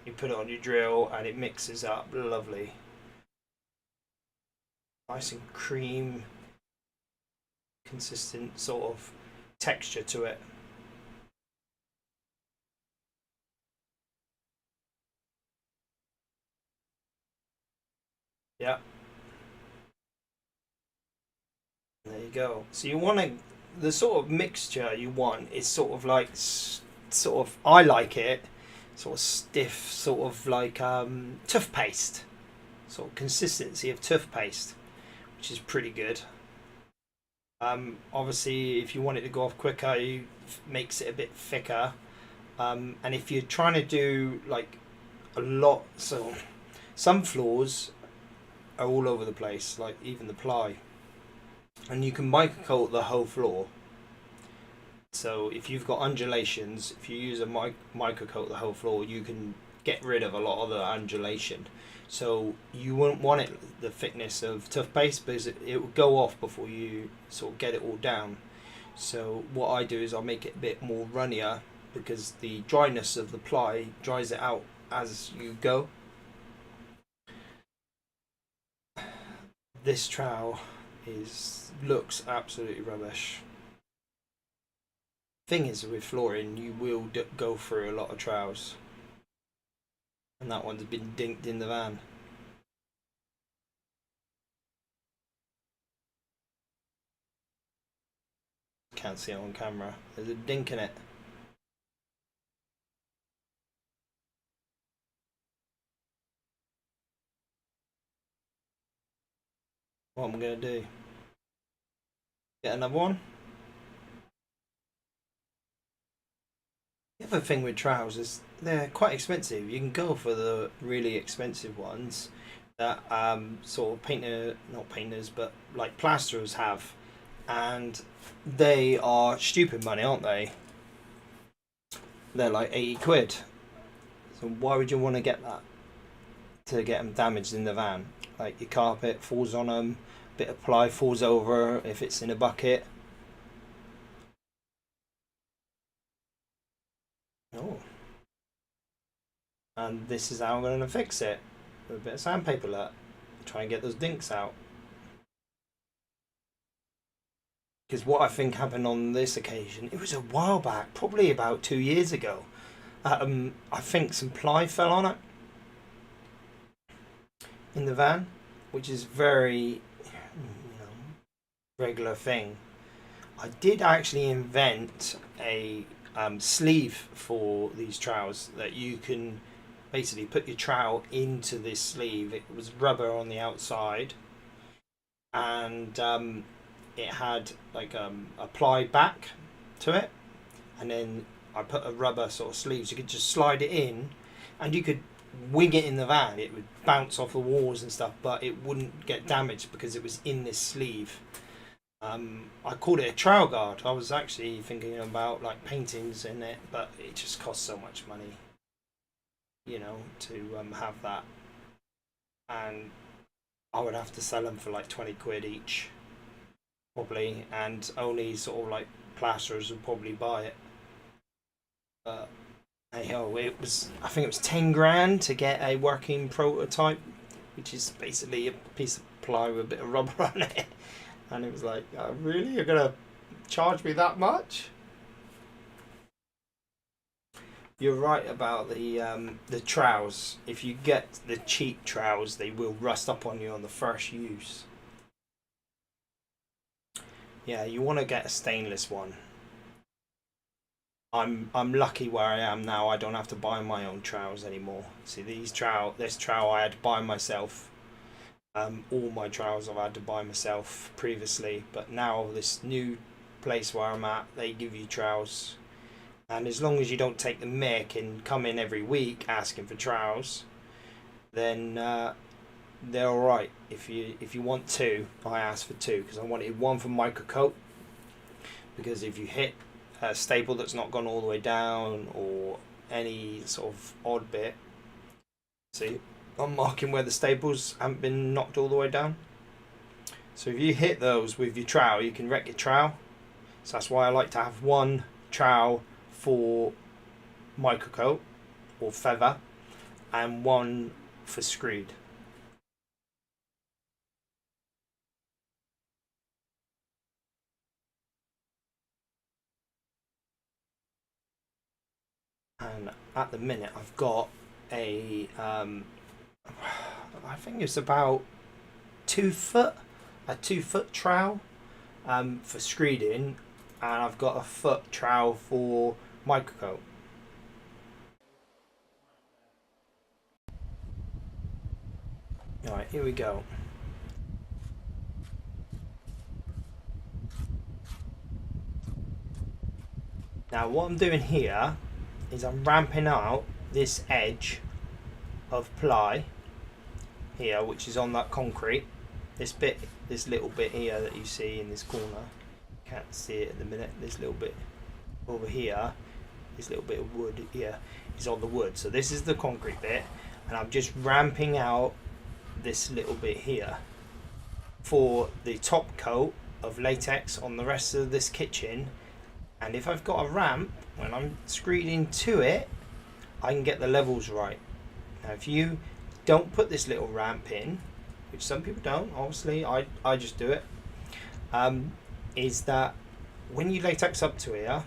You put it on your drill and it mixes up lovely. Nice and cream, consistent sort of texture to it. Yeah. There you go. So you want to, the sort of mixture you want is sort of like, I like it, sort of stiff, sort of like toothpaste. Sort of consistency of toothpaste, which is pretty good. Obviously, if you want it to go off quicker, you makes it a bit thicker. And if you're trying to do like a lot, so some floors are all over the place, like even the ply, and you can microcoat the whole floor. So if you've got undulations, if you use a microcoat the whole floor, you can get rid of a lot of the undulation. So you wouldn't want it the thickness of toothpaste because it will go off before you sort of get it all down. So what I do is I'll make it a bit more runnier because the dryness of the ply dries it out as you go. This trowel looks absolutely rubbish. Thing is, with flooring, you will go through a lot of trowels, and that one's been dinked in the van. Can't see it on camera. There's a dink in it. What am I gonna do? Get another one? The other thing with trowels is they're quite expensive. You can go for the really expensive ones that sort of not painters, but like plasterers have, and they are stupid money, aren't they? They're like 80 quid. So why would you want to get that? To get them damaged in the van? Like your carpet falls on them, bit of ply falls over if it's in a bucket. Oh. And this is how I'm going to fix it. With a bit of sandpaper let. Try and get those dinks out. Because what I think happened on this occasion, it was a while back, probably about 2 years ago. I think some ply fell on it in the van which is very regular thing. I did actually invent a sleeve for these trowels that you can basically put your trowel into this sleeve. It was rubber on the outside, and it had like a ply back to it, and then I put a rubber sort of sleeve, so you could just slide it in, and you could wing it in the van. It would bounce off the walls and stuff, but it wouldn't get damaged because it was in this sleeve. I called it a trowel guard. I was actually thinking about like paintings in it, but it just costs so much money, to have that, and I would have to sell them for like 20 quid each, probably, and only sort of like plasterers would probably buy it. But hey ho, I think it was 10 grand to get a working prototype, which is basically a piece of ply with a bit of rubber on it. And it was like, oh, really? You're going to charge me that much? You're right about the trowels. If you get the cheap trowels, they will rust up on you on the first use. Yeah, you want to get a stainless one. I'm lucky where I am now. I don't have to buy my own trowels anymore. See, this trowel I had to buy myself. All my trowels I've had to buy myself previously, but now this new place where I'm at, they give you trowels, and as long as you don't take the mick and come in every week asking for trowels, then they're all right. If you want two, I asked for two because I wanted one for microcoat, because if you hit a staple that's not gone all the way down or any sort of odd bit, see, I'm marking where the staples haven't been knocked all the way down. So if you hit those with your trowel, you can wreck your trowel. So that's why I like to have one trowel for microcoat or feather and one for screed. And at the minute I've got a I think it's about 2 foot, a 2 foot trowel for screeding, and I've got a foot trowel for microcoat. Alright, here we go. Now what I'm doing here is I'm ramping out this edge of ply here, which is on that concrete. This little bit here that you see in this corner, can't see it at the minute. This little bit over here, this little bit of wood here is on the wood. So this is the concrete bit, and I'm just ramping out this little bit here for the top coat of latex on the rest of this kitchen. And if I've got a ramp, when I'm screeding to it, I can get the levels right. Now if you don't put this little ramp in, which some people don't, obviously I just do it, is that when you latex up to here,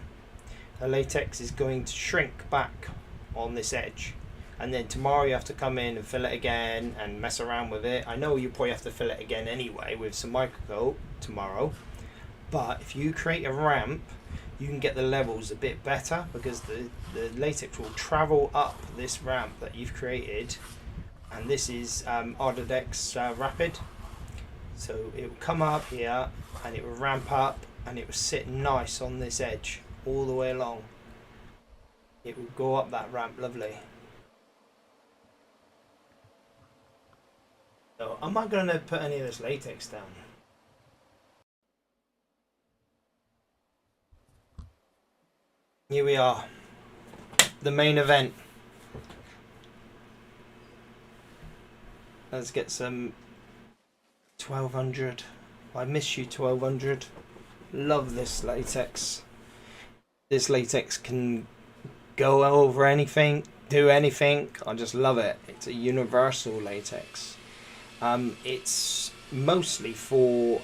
the latex is going to shrink back on this edge, and then tomorrow you have to come in and fill it again and mess around with it. I know you probably have to fill it again anyway with some microcoat tomorrow, but if you create a ramp, you can get the levels a bit better, because the latex will travel up this ramp that you've created, and this is Ardedex Rapid, so it will come up here and it will ramp up and it will sit nice on this edge all the way along. It will go up that ramp lovely. So am I going to put any of this latex down? Here we are, the main event. Let's get some 1200. I miss you 1200. Love this latex. This latex can go over anything, do anything. I just love it. It's a universal latex. It's mostly for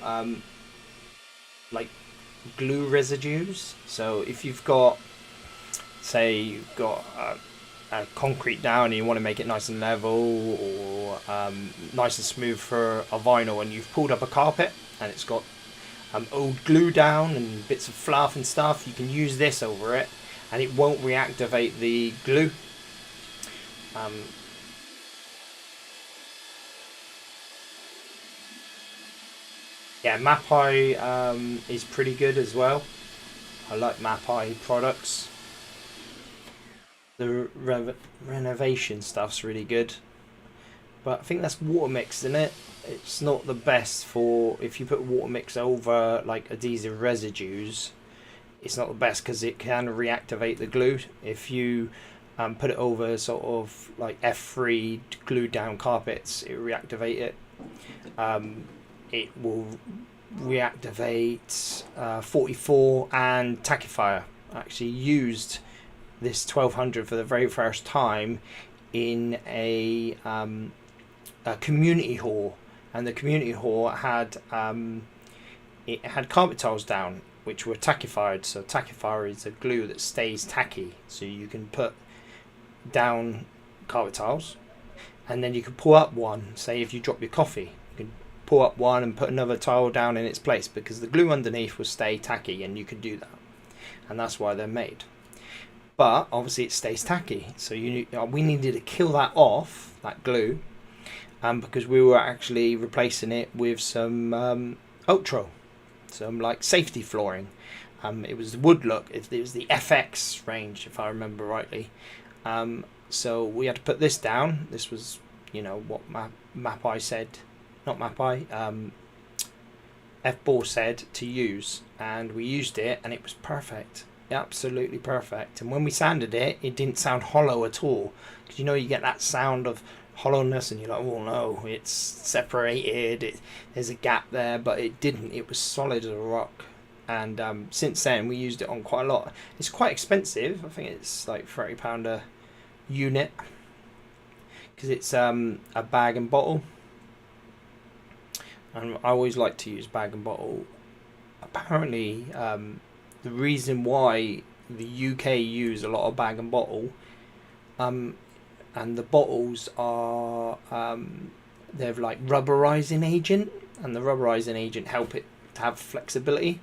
like glue residues. So if you've got, say you've got concrete down and you want to make it nice and level, or nice and smooth for a vinyl, and you've pulled up a carpet and it's got old glue down and bits of fluff and stuff, you can use this over it and it won't reactivate the glue. Yeah, Mapai is pretty good as well. I like Mapai products. The renovation stuff's really good, but I think that's water mix, isn't it? It's not the best for if you put water mix over like adhesive residues. It's not the best because it can reactivate the glue. If you put it over sort of like F3 glued down carpets, it will reactivate it. It will reactivate 44 and tackifier. I actually used this 1200 for the very first time in a community hall, and the community hall had it had carpet tiles down which were tackified. So tackifier is a glue that stays tacky, so you can put down carpet tiles and then you can pull up one. Say if you drop your coffee, you can pull up one and put another tile down in its place, because the glue underneath will stay tacky, and you can do that, and that's why they're made. But obviously it stays tacky, so we needed to kill that off, that glue, because we were actually replacing it with some Ultra, some like safety flooring. It was the wood look, it was the FX range if I remember rightly. So we had to put this down. This was, you know, what Mapai said, not Mapai, F-Ball said to use, and we used it and it was perfect, absolutely perfect. And when we sanded it, it didn't sound hollow at all, because you know you get that sound of hollowness and you're like, oh no, it's separated, there's a gap there, but it didn't. It was solid as a rock. And since then we used it on quite a lot. It's quite expensive. I think it's like £30 a unit, because it's a bag and bottle, and I always like to use bag and bottle. Apparently the reason why the UK use a lot of bag and bottle, and the bottles are they're like rubberizing agent, and the rubberizing agent help it to have flexibility.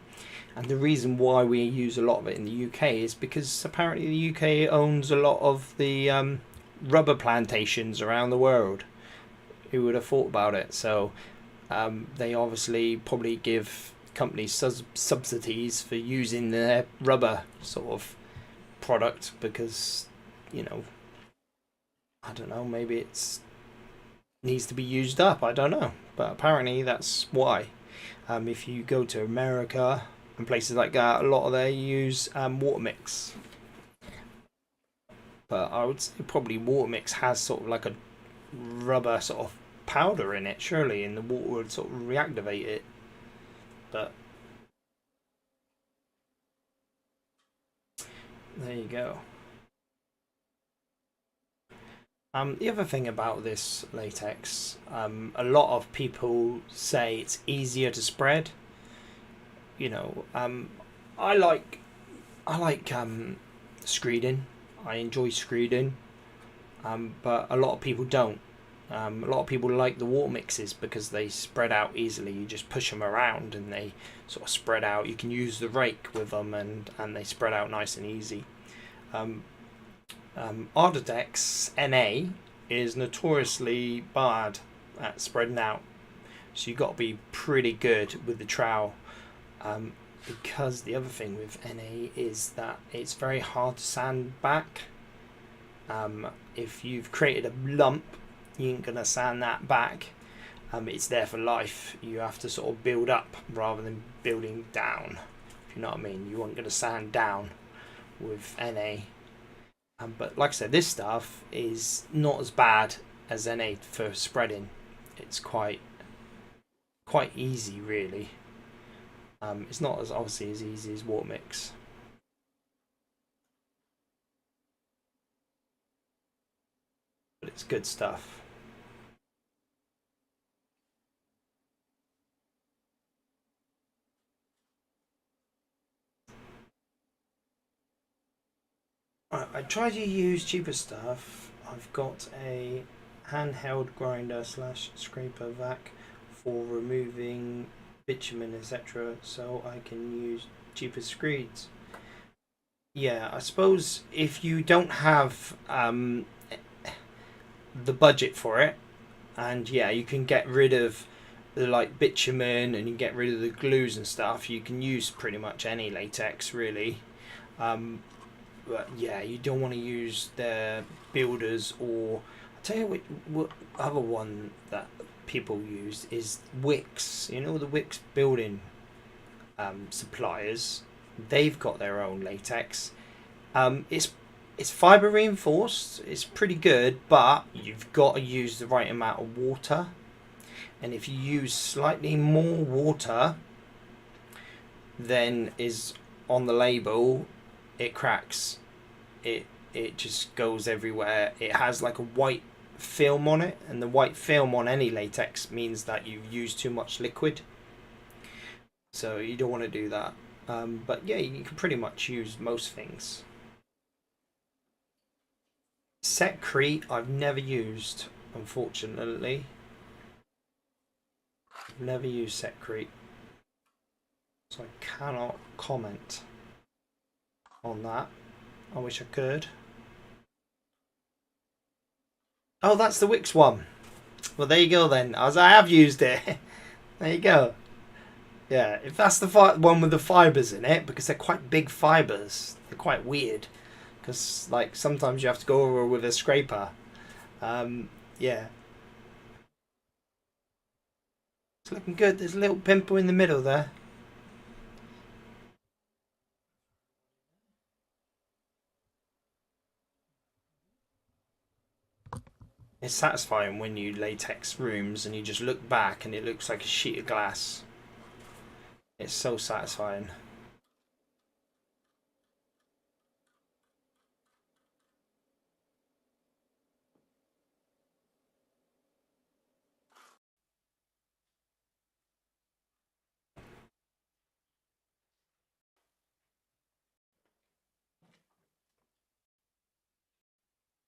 And the reason why we use a lot of it in the UK is because apparently the UK owns a lot of the rubber plantations around the world. Who would have thought about it? So they obviously probably give companies subsidies for using their rubber sort of product, because, you know, I don't know, maybe it's needs to be used up, I don't know, but apparently that's why. If you go to America and places like that, a lot of they use water mix, but I would say probably water mix has sort of like a rubber sort of powder in it, surely, and the water would sort of reactivate it. But there you go. The other thing about this latex, a lot of people say it's easier to spread. You know, I like screeding. I enjoy screeding, but a lot of people don't. A lot of people like the water mixes because they spread out easily. You just push them around and they sort of spread out. You can use the rake with them, and they spread out nice and easy. Ardedex NA is notoriously bad at spreading out, so you've got to be pretty good with the trowel, because the other thing with NA is that it's very hard to sand back. If you've created a lump, you ain't gonna sand that back. It's there for life. You have to sort of build up rather than building down, if you know what I mean. You aren't gonna sand down with NA. But like I said, this stuff is not as bad as NA for spreading. It's quite easy, really. It's not as obviously as easy as water mix. But it's good stuff. I I try to use cheaper stuff. I've got a handheld grinder slash scraper vac for removing bitumen, etc., so I can use cheaper screeds. Yeah, I suppose if you don't have the budget for it, and yeah, you can get rid of the like bitumen and you get rid of the glues and stuff, you can use pretty much any latex really. But yeah, you don't want to use the builders, or I'll tell you what other one that people use is Wicks. You know, the Wicks building suppliers, they've got their own latex. It's fiber reinforced, it's pretty good, but you've got to use the right amount of water, and if you use slightly more water than is on the label, it cracks. It just goes everywhere. It has like a white film on it, and the white film on any latex means that you've used too much liquid, so you don't want to do that. But yeah, you can pretty much use most things. Setcrete I've never used, unfortunately. I've never used Setcrete, so I cannot comment on that. I wish I could. Oh, that's the Wicks one. Well, there you go then. As I have used it. There you go. Yeah, if that's the one with the fibres in it, because they're quite big fibres, they're quite weird. Because like sometimes you have to go over with a scraper. Yeah. It's looking good. There's a little pimple in the middle there. It's satisfying when you latex rooms and you just look back and it looks like a sheet of glass. It's so satisfying.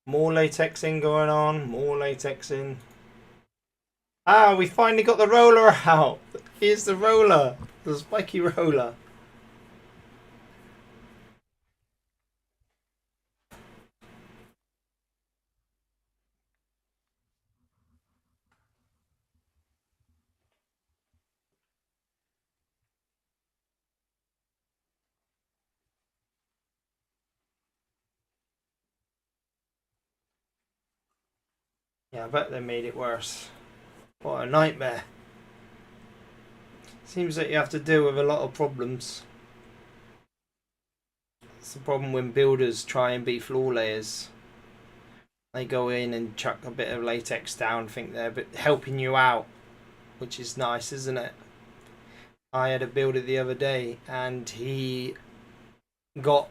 More latexing going on, more latexing. Ah, we finally got the roller out. Here's the roller, the spiky roller. Yeah, I bet they made it worse. What a nightmare. Seems like you have to deal with a lot of problems. It's the problem when builders try and be floor layers. They go in and chuck a bit of latex down, think they're helping you out, which is nice, isn't it? I had a builder the other day and he got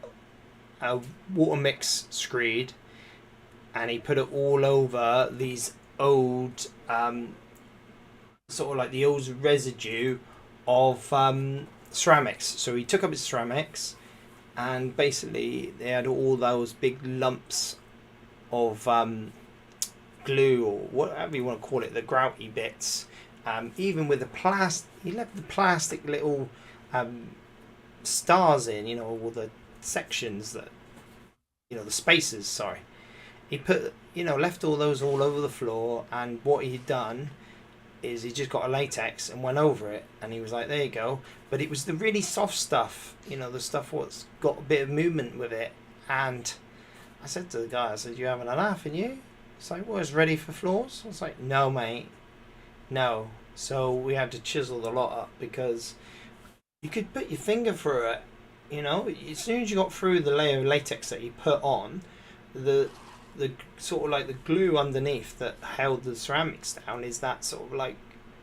a water mix screed and he put it all over these old sort of like the old residue of ceramics. So he took up his ceramics and basically they had all those big lumps of glue, or whatever you want to call it, the grouty bits. Even with the plastic, he left the plastic little stars in, you know, all the sections that, you know, the spaces, sorry. He put, you know, left all those all over the floor, and what he'd done is he just got a latex and went over it, and he was like, there you go. But it was the really soft stuff, you know, the stuff what's got a bit of movement with it. And I said to the guy, I said, you having a laugh, and you? It's like, well, it's ready for floors? I was like, no, mate, no. So we had to chisel the lot up, because you could put your finger through it, you know. As soon as you got through the layer of latex that you put on, the sort of like the glue underneath that held the ceramics down is that sort of like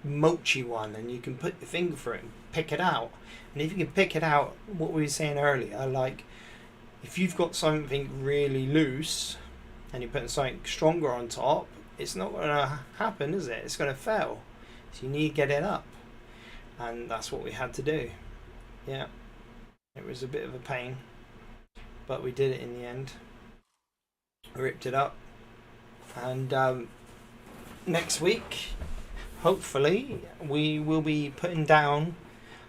mochi one, and you can put your finger through it and pick it out. And if you can pick it out, what we were saying earlier, like if you've got something really loose and you're putting something stronger on top, it's not going to happen, is it? It's going to fail. So you need to get it up, and that's what we had to do. Yeah, it was a bit of a pain, but we did it in the end. ripped it up, and next week hopefully we will be putting down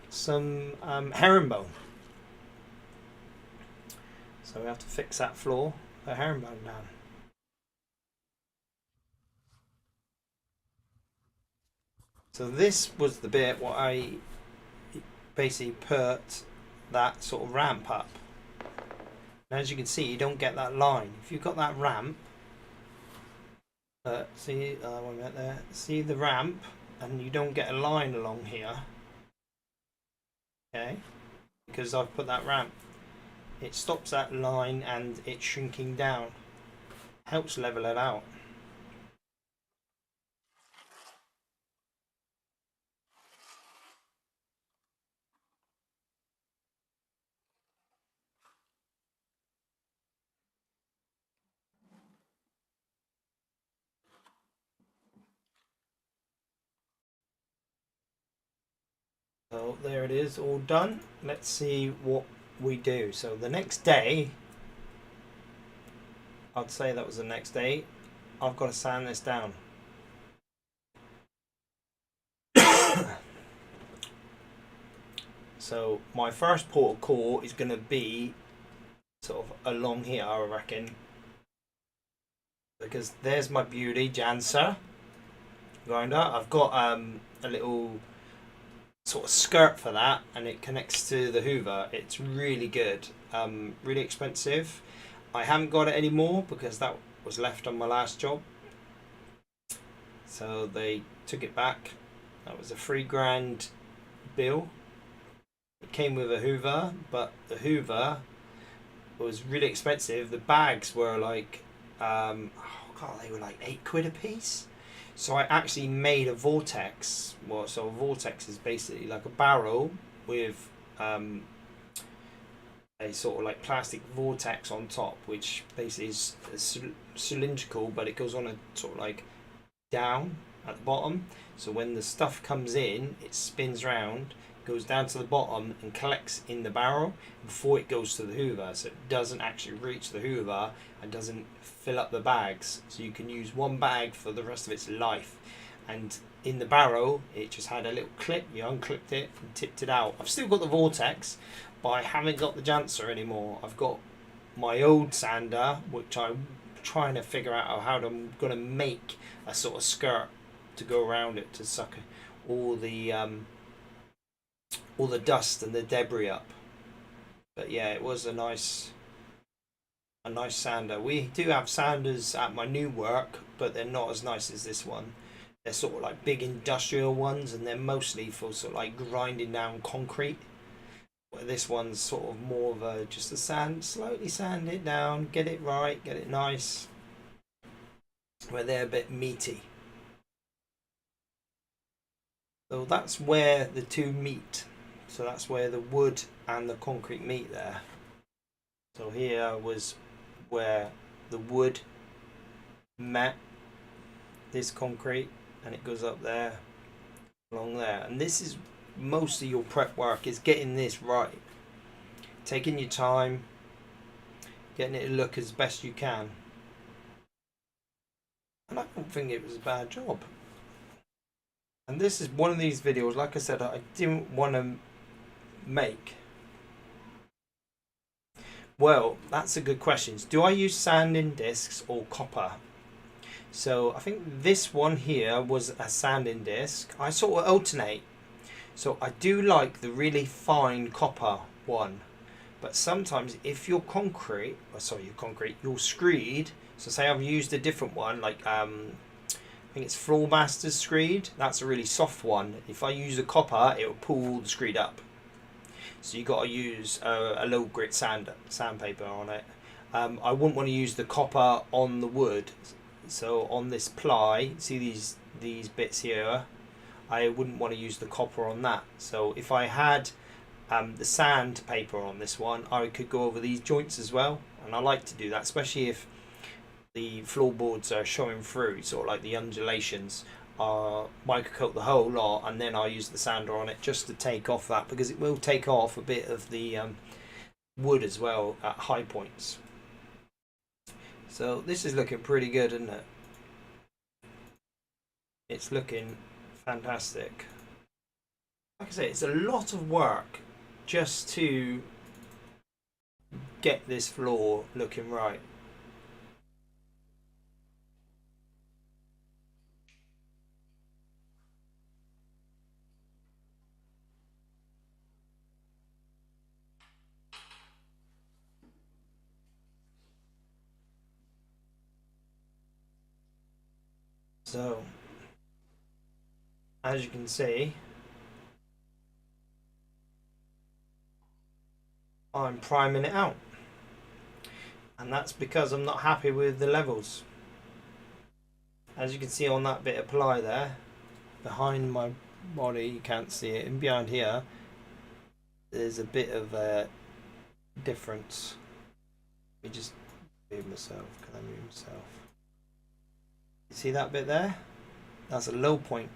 some herringbone. So we have to fix that floor, put herringbone down. So this was the bit what I basically put that sort of ramp up. And as you can see, you don't get that line. If you've got that ramp, see, 1 minute there. See the ramp, and you don't get a line along here. Okay, because I've put that ramp. It stops that line and it's shrinking down. Helps level it out. So there it is, all done. Let's see what we do. So the next day, I'd say that was the next day, I've got to sand this down. So my first port of call is going to be sort of along here, I reckon, because there's my beauty Janser grinder. I've got a little sort of skirt for that, and it connects to the Hoover. It's really good, really expensive. I haven't got it anymore because that was left on my last job, so they took it back. That was a $3,000 bill. It came with a Hoover, but the Hoover was really expensive. The bags were like oh god, they were like £8 a piece. So I actually made a vortex. Well, so a vortex is basically like a barrel with a sort of like plastic vortex on top, which basically is cylindrical, but it goes on a sort of like down at the bottom. So when the stuff comes in, it spins round, goes down to the bottom and collects in the barrel before it goes to the Hoover. So it doesn't actually reach the Hoover and doesn't fill up the bags. So you can use one bag for the rest of its life. And in the barrel, it just had a little clip. You unclipped it and tipped it out. I've still got the vortex, but I haven't got the Janser anymore. I've got my old sander, which I'm trying to figure out how I'm going to make a sort of skirt to go around it to suck all the dust and the debris up. But yeah, it was a nice sander. We do have sanders at my new work, but they're not as nice as this one. They're sort of like big industrial ones, and they're mostly for sort of like grinding down concrete. Where this one's sort of more of a just a slowly sand it down, get it right, get it nice. Where they're a bit meaty. So that's where the two meet. So that's where the wood and the concrete meet there. So here was where the wood met this concrete, and it goes up there, along there. And this is most of your prep work, is getting this right. Taking your time, getting it to look as best you can. And I don't think it was a bad job. And this is one of these videos, like I said, I didn't want to make. Well, that's a good question. Do I use sanding discs or copper? So I think this one here was a sanding disc. I sort of alternate. So I do like the really fine copper one. But sometimes if your your screed, so say I've used a different one, like I think it's Floor Master's screed. That's a really soft one. If I use a copper, it will pull the screed up. So you got to use a low grit sandpaper on it. I wouldn't want to use the copper on the wood. So on this ply, see these bits here, I wouldn't want to use the copper on that. So if I had the sandpaper on this one, I could go over these joints as well. And I like to do that, especially if the floorboards are showing through, sort of like the undulations. Microcoat the whole lot, and then I use the sander on it just to take off that, because it will take off a bit of the wood as well at high points. So this is looking pretty good, isn't it? It's looking fantastic. Like I say, it's a lot of work just to get this floor looking right. So, as you can see, I'm priming it out. And that's because I'm not happy with the levels. As you can see on that bit of ply there, behind my body, you can't see it, and behind here, there's a bit of a difference. Let me just move myself. Can I move myself? You see that bit there? That's a low point.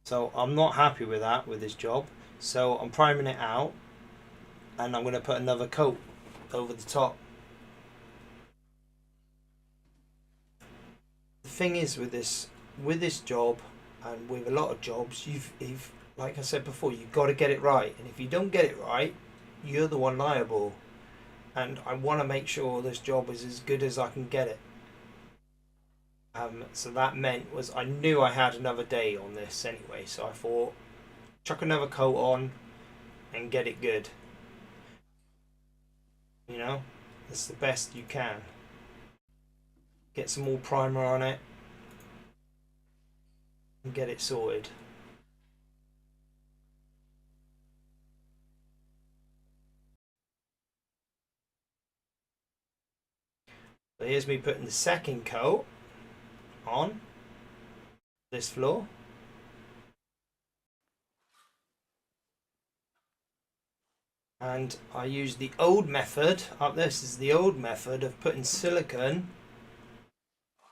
So I'm not happy with that with this job. So I'm priming it out, and I'm going to put another coat over the top. The thing is with this job, and with a lot of jobs, you've like I said before, you've got to get it right. And if you don't get it right, you're the one liable. And I want to make sure this job is as good as I can get it. So that meant was I knew I had another day on this anyway, so I thought chuck another coat on and get it good. You know, that's the best you can. Get some more primer on it and get it sorted. So here's me putting the second coat on this floor. And I use the old method, this is the old method of putting silicone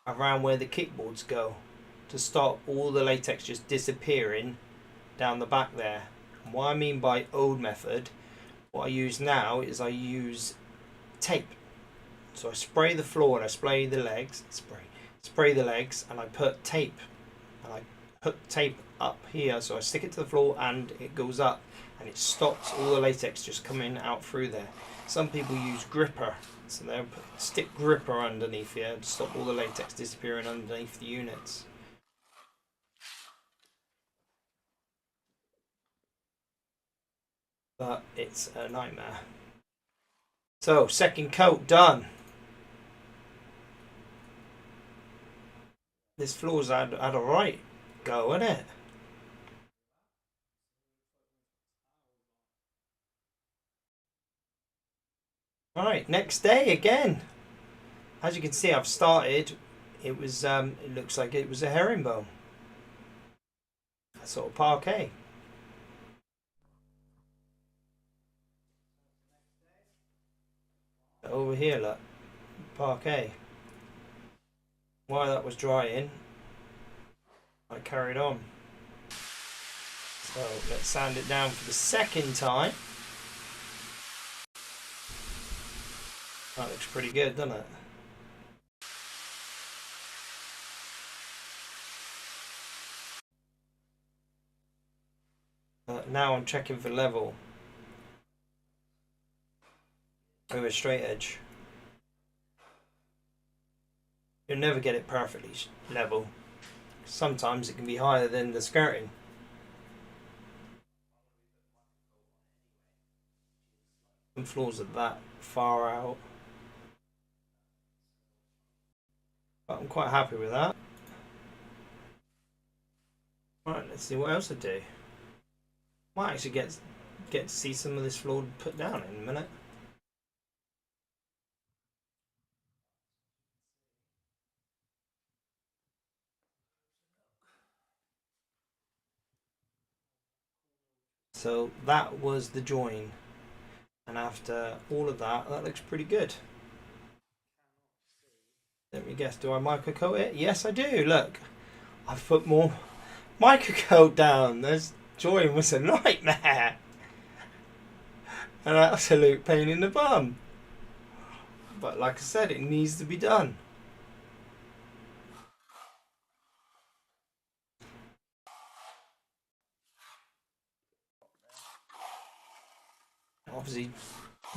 around where the kickboards go to stop all the latex just disappearing down the back there. And what I mean by old method, what I use now is I use tape. So I spray the floor and I spray the legs, spray the legs, and I put tape. And I put tape up here, so I stick it to the floor and it goes up, and it stops all the latex just coming out through there. Some people use gripper, so they'll stick gripper underneath here to stop all the latex disappearing underneath the units. But it's a nightmare. So, second coat done. This floor's had a right go, hasn't it? Right, next day again. As you can see, I've started. It was it looks like it was a herringbone, a sort of parquet. Over here, look, parquet. While that was drying, I carried on. So let's sand it down for the second time. That looks pretty good, doesn't it? Now I'm checking for level with a straight edge. You'll never get it perfectly level. Sometimes it can be higher than the skirting. Some floors are that far out. But I'm quite happy with that. Right, let's see what else I do. Might actually get to see some of this floor put down in a minute. So that was the join, and after all of that, that looks pretty good. Let me guess, do I microcoat it? Yes, I do. Look, I've put more microcoat down. This join was a nightmare, an absolute pain in the bum. But like I said, it needs to be done. Obviously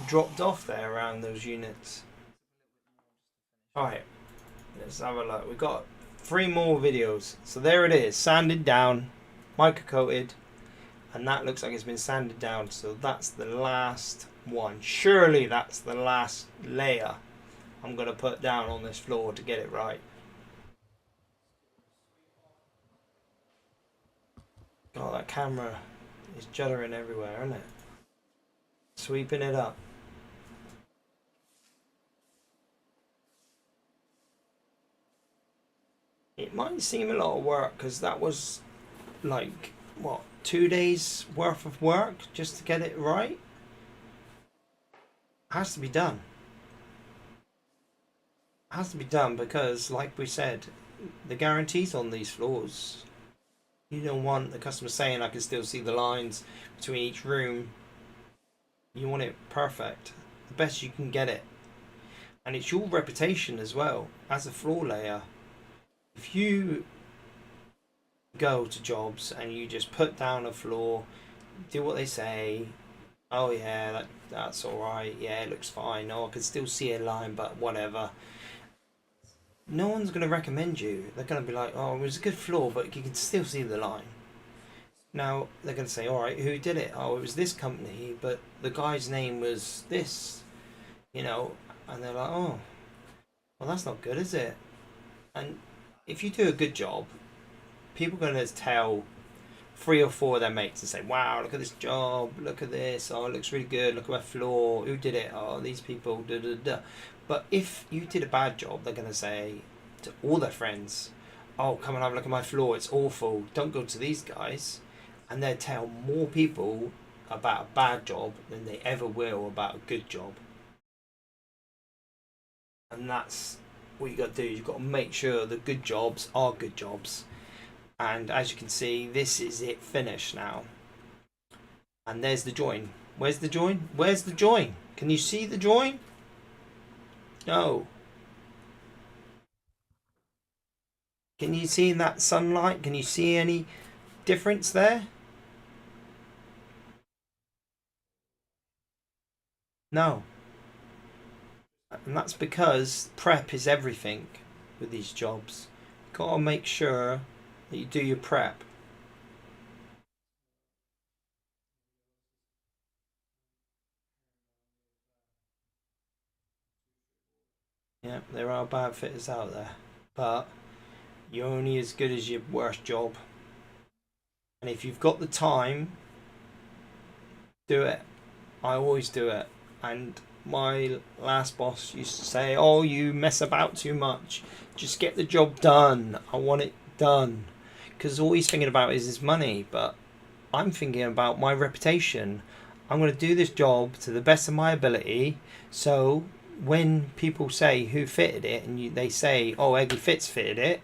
dropped off there around those units. Alright, let's have a look. We've got 3 more videos. So there it is, sanded down, mica coated, and that looks like it's been sanded down. So that's the last one. Surely that's the last layer I'm going to put down on this floor to get it right. Oh, that camera is juddering everywhere, isn't it? Sweeping it up. It might seem a lot of work because that was like, what, 2 days worth of work just to get it right? It has to be done. It has to be done because, like we said, the guarantees on these floors. You don't want the customer saying I can still see the lines between each room. You want it perfect, the best you can get it. And it's your reputation as well as a floor layer. If you go to jobs and you just put down a floor, do what they say, oh yeah, that's alright, yeah, it looks fine, oh I can still see a line but whatever, no one's going to recommend you. They're going to be like, oh, it was a good floor but you can still see the line. Now they're going to say, alright, who did it? Oh, it was this company but the guy's name was this, you know, and they're like, oh, well that's not good, is it? And if you do a good job, people are going to tell 3 or 4 of their mates and say, wow, look at this job, look at this, oh it looks really good, look at my floor, who did it, oh these people, da da da. But if you did a bad job, they're going to say to all their friends, oh come and have a look at my floor, it's awful, don't go to these guys. And they'll tell more people about a bad job than they ever will about a good job. And that's what you got to do. You've got to make sure the good jobs are good jobs. And as you can see, this is it finished now. And there's the join. Where's the join? Where's the join? Can you see the join? No. Can you see that sunlight? Can you see any difference there? No. And that's because prep is everything with these jobs. You've got to make sure that you do your prep. Yeah, there are bad fitters out there, but you're only as good as your worst job. And if you've got the time, do it. I always do it. And my last boss used to say, oh, you mess about too much, just get the job done, I want it done. Because all he's thinking about is his money, but I'm thinking about my reputation. I'm going to do this job to the best of my ability, so when people say who fitted it and they say, oh, EGGY FITS fitted it,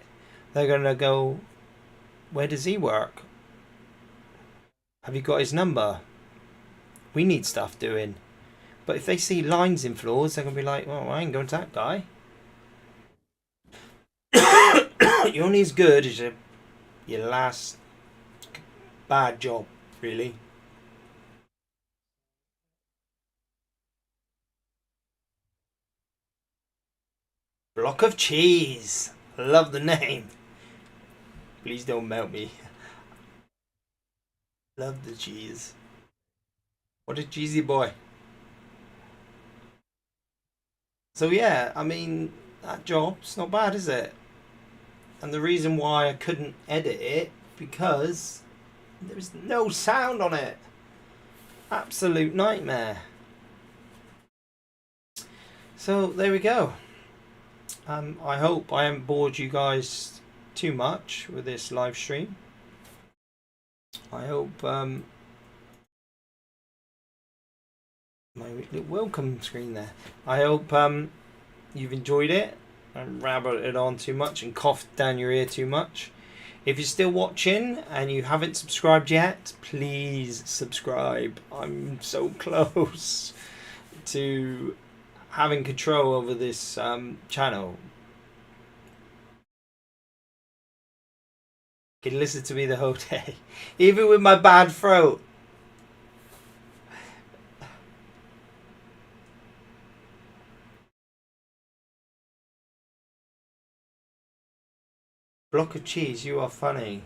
they're going to go, where does he work? Have you got his number? We need stuff doing. But if they see lines in floors, they're going to be like, well, I ain't going to that guy. You're only as good as your last bad job, really. Block of cheese. I love the name. Please don't melt me. Love the cheese. What a cheesy boy. So yeah, I mean, that job's not bad, is it? And the reason why I couldn't edit it, because there was no sound on it. Absolute nightmare. So there we go. I hope I haven't bored you guys too much with this live stream. I hope my little welcome screen there. I hope you've enjoyed it and rabbited on too much and coughed down your ear too much. If you're still watching and you haven't subscribed yet, please subscribe. I'm so close to having control over this channel. You can listen to me the whole day, even with my bad throat. Block of cheese, you are funny.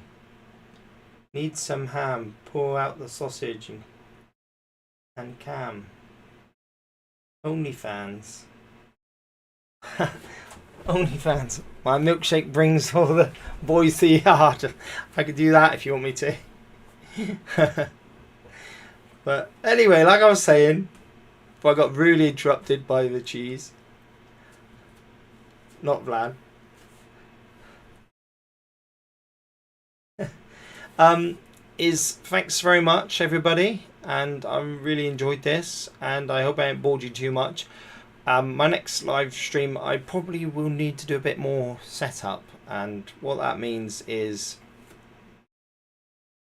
Need some ham. Pour out the sausage and cam. OnlyFans. OnlyFans. My milkshake brings all the boys to the yard. I could do that if you want me to. But anyway, like I was saying, I got really interrupted by the cheese. Not Vlad. Thanks very much, everybody, and I really enjoyed this, and I hope I haven't bored you too much. My next live stream, I probably will need to do a bit more setup, and what that means is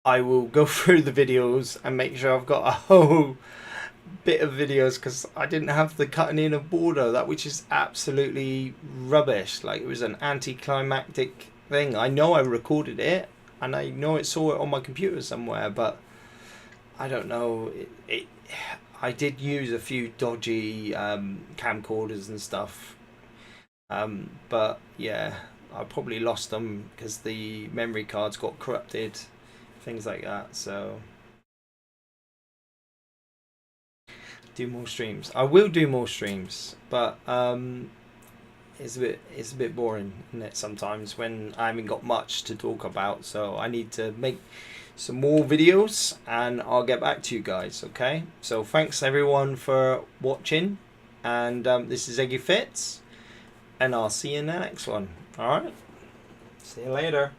I will go through the videos and make sure I've got a whole bit of videos, because I didn't have the cutting in of border, that which is absolutely rubbish. Like, it was an anticlimactic thing. I know I recorded it, and I know it saw it on my computer somewhere, but I don't know. I did use a few dodgy camcorders and stuff, but yeah, I probably lost them because the memory cards got corrupted, things like that. So do more streams. I will do more streams, but it's a bit boring, isn't it, sometimes when I haven't got much to talk about. So I need to make some more videos, and I'll get back to you guys. Okay, so thanks everyone for watching, and this is EGGY FITS, and I'll see you in the next one. All right, see you later.